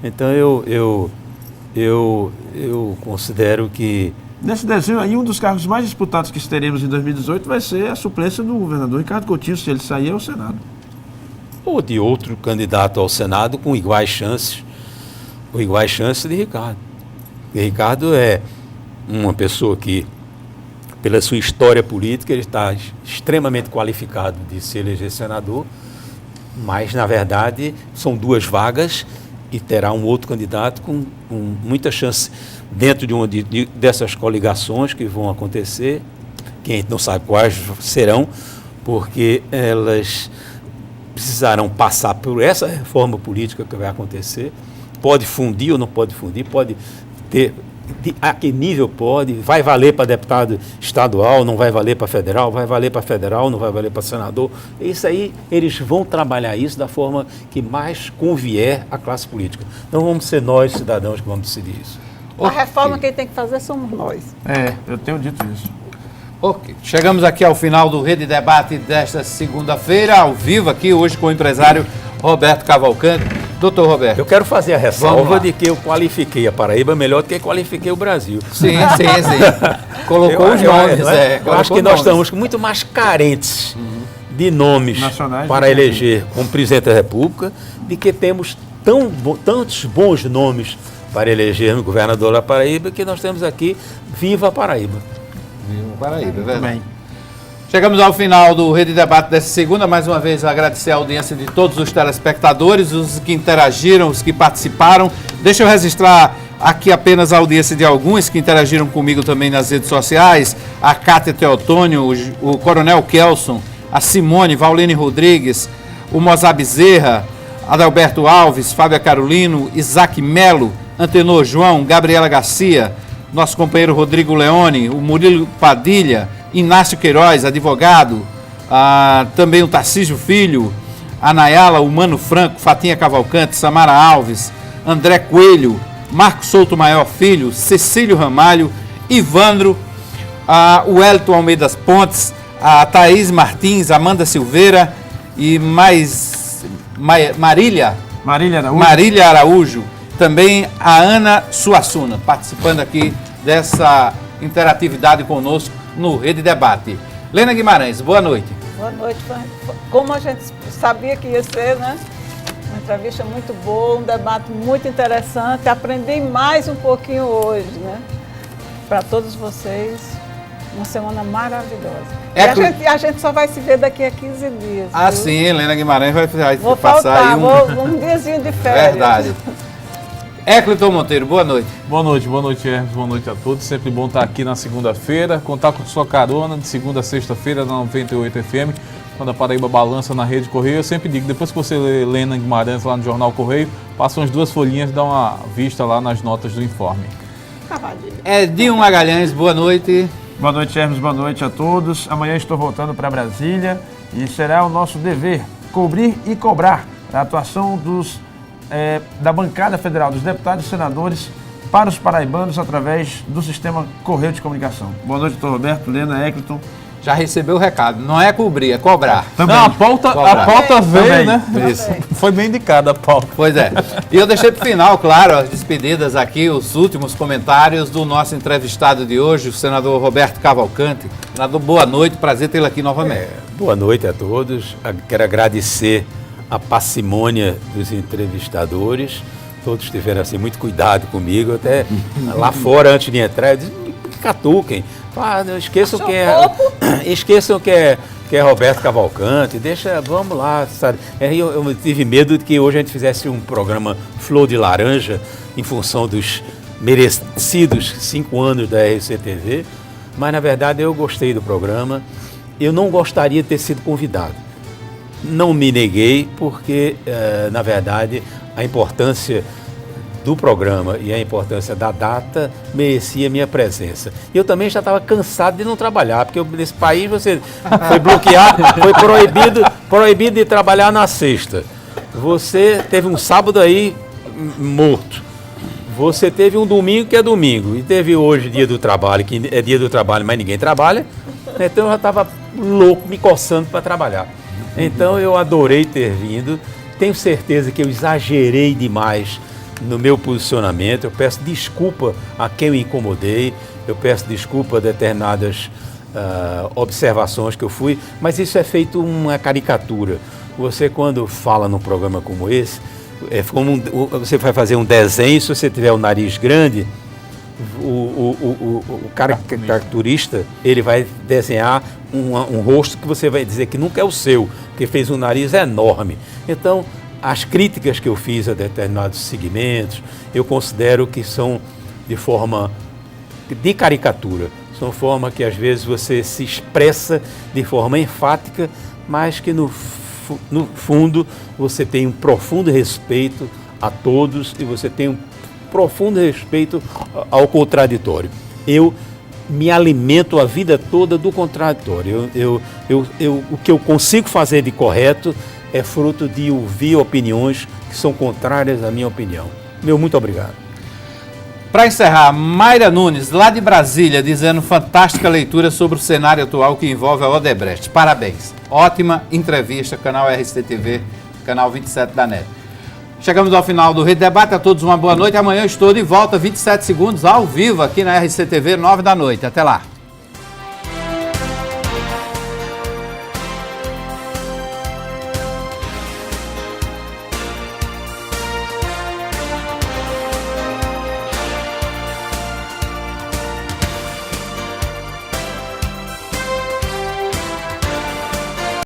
Então eu considero que Nesse desenho aí, um dos cargos mais disputados que teremos em 2018 vai ser a suplência do governador Ricardo Coutinho, se ele sair ao Senado. ou de outro candidato ao Senado com iguais chances de Ricardo. E Ricardo é uma pessoa que, pela sua história política, ele está extremamente qualificado de se eleger senador, mas, na verdade, são 2 vagas e terá um outro candidato com muita chance dentro de dessas coligações que vão acontecer, que a gente não sabe quais serão, porque elas precisarão passar por essa reforma política que vai acontecer. Pode fundir ou não pode fundir, pode ter, a que nível pode, vai valer para deputado estadual, não vai valer para federal, vai valer para federal, não vai valer para senador. Isso aí, eles vão trabalhar isso da forma que mais convier à classe política. Não vamos ser nós, cidadãos, que vamos decidir isso. A reforma quem tem que fazer somos nós. Eu tenho dito isso. Ok, chegamos aqui ao final do Rede Debate desta segunda-feira, ao vivo aqui, hoje com o empresário Roberto Cavalcante. Doutor Roberto. Eu quero fazer a Vamos lá. ressalva de que eu qualifiquei a Paraíba melhor do que qualifiquei o Brasil. Sim. Colocou os nomes. Eu acho que colocou nós nomes. estamos muito mais carentes de nomes Nacionais para do que eleger como presidente da República, de que temos tantos bons nomes para eleger governador da Paraíba, que nós temos aqui Viva a Paraíba. Viva Paraíba, é verdade. Bem. Chegamos ao final do Rede Debate dessa segunda. Mais uma vez, agradecer a audiência de todos os telespectadores, os que interagiram, os que participaram. Deixa eu registrar aqui apenas a audiência de alguns que interagiram comigo também nas redes sociais. A Cátia Teotônio, o Coronel Kelson, a Simone, Vaulene Rodrigues, o Mozar Bezerra, Adalberto Alves, Fábia Carolino, Isaac Melo, Antenor João, Gabriela Garcia, nosso companheiro Rodrigo Leone, o Murilo Padilha, Inácio Queiroz, advogado, também o Tarcísio Filho, a Nayala, o Mano Franco, Fatinha Cavalcante, Samara Alves, André Coelho, Marcos Souto Maior Filho, Cecílio Ramalho, Ivandro, o Wellington Almeida Pontes, a Thaís Martins, Amanda Silveira e Marília Araújo, também a Ana Suassuna, participando aqui dessa interatividade conosco no Rede Debate. Lena Guimarães, boa noite. Boa noite. Como a gente sabia que ia ser, né? Uma entrevista muito boa, um debate muito interessante. Aprendi mais um pouquinho hoje, né? Para todos vocês, uma semana maravilhosa. E a gente só vai se ver daqui a 15 dias. Ah, viu? sim, Lena Guimarães vai Vou passar faltar, aí um diazinho de férias. Verdade. Ecleton Monteiro, boa noite. Boa noite, Hermes. Boa noite a todos. Sempre bom estar aqui na segunda-feira, contar com sua carona de segunda a sexta-feira na 98 FM, quando a Paraíba balança na Rede Correio. Eu sempre digo, depois que você lê Lena Guimarães lá no Jornal Correio, passa umas 2 folhinhas e dá uma vista lá nas notas do informe. Edinho Magalhães, boa noite. Boa noite, Hermes. Boa noite a todos. Amanhã estou voltando para Brasília e será o nosso dever cobrir e cobrar a atuação da bancada federal, dos deputados e senadores para os paraibanos através do sistema Correio de Comunicação. Boa noite, doutor Roberto, Lena, Ecleton. Já recebeu o recado. Não é cobrir, é cobrar. Não, a pauta veio, Também. né? Isso. Foi bem indicada a pauta. Pois é. E eu deixei para o final, claro, as despedidas aqui, os últimos comentários do nosso entrevistado de hoje, o senador Roberto Cavalcante. Senador, boa noite, prazer tê-lo aqui novamente. Boa noite a todos. Quero agradecer a parcimônia dos entrevistadores. Todos tiveram assim, muito cuidado comigo. Até lá fora, antes de entrar, eu disse, me catuquem. Não esqueçam que é Roberto Cavalcante. Vamos lá. Sabe? Eu tive medo de que hoje a gente fizesse um programa Flor de Laranja, em função dos merecidos 5 anos da RCTV. Mas, na verdade, eu gostei do programa. Eu não gostaria de ter sido convidado. Não me neguei, porque, na verdade, a importância do programa e a importância da data merecia minha presença. Eu também já estava cansado de não trabalhar, porque nesse país você foi bloqueado, foi proibido de trabalhar na sexta. Você teve um sábado aí morto. Você teve um domingo que é domingo. E teve hoje dia do trabalho, que é dia do trabalho, mas ninguém trabalha. Então eu já estava louco, me coçando para trabalhar. Então eu adorei ter vindo. Tenho certeza que eu exagerei demais no meu posicionamento. Eu peço desculpa a quem eu incomodei. Eu peço desculpa a determinadas observações que eu fui. Mas isso é feito uma caricatura. Você, quando fala num programa como esse, você vai fazer um desenho. Se você tiver o nariz grande, o caricaturista, ele vai desenhar um rosto que você vai dizer que nunca é o seu, porque fez um nariz enorme. Então, as críticas que eu fiz a determinados segmentos, eu considero que são de forma de caricatura. São forma que às vezes você se expressa de forma enfática, mas que no fundo você tem um profundo respeito a todos e você tem um profundo respeito ao contraditório. Eu me alimento a vida toda do contraditório. O que eu consigo fazer de correto é fruto de ouvir opiniões que são contrárias à minha opinião. Muito obrigado. Para encerrar, Mayra Nunes, lá de Brasília, dizendo fantástica leitura sobre o cenário atual que envolve a Odebrecht. Parabéns. Ótima entrevista, canal RCTV, canal 27 da NET. Chegamos ao final do Rede Debate. A todos uma boa noite. Amanhã eu estou de volta, 27 segundos, ao vivo, aqui na RCTV, 9 da noite. Até lá.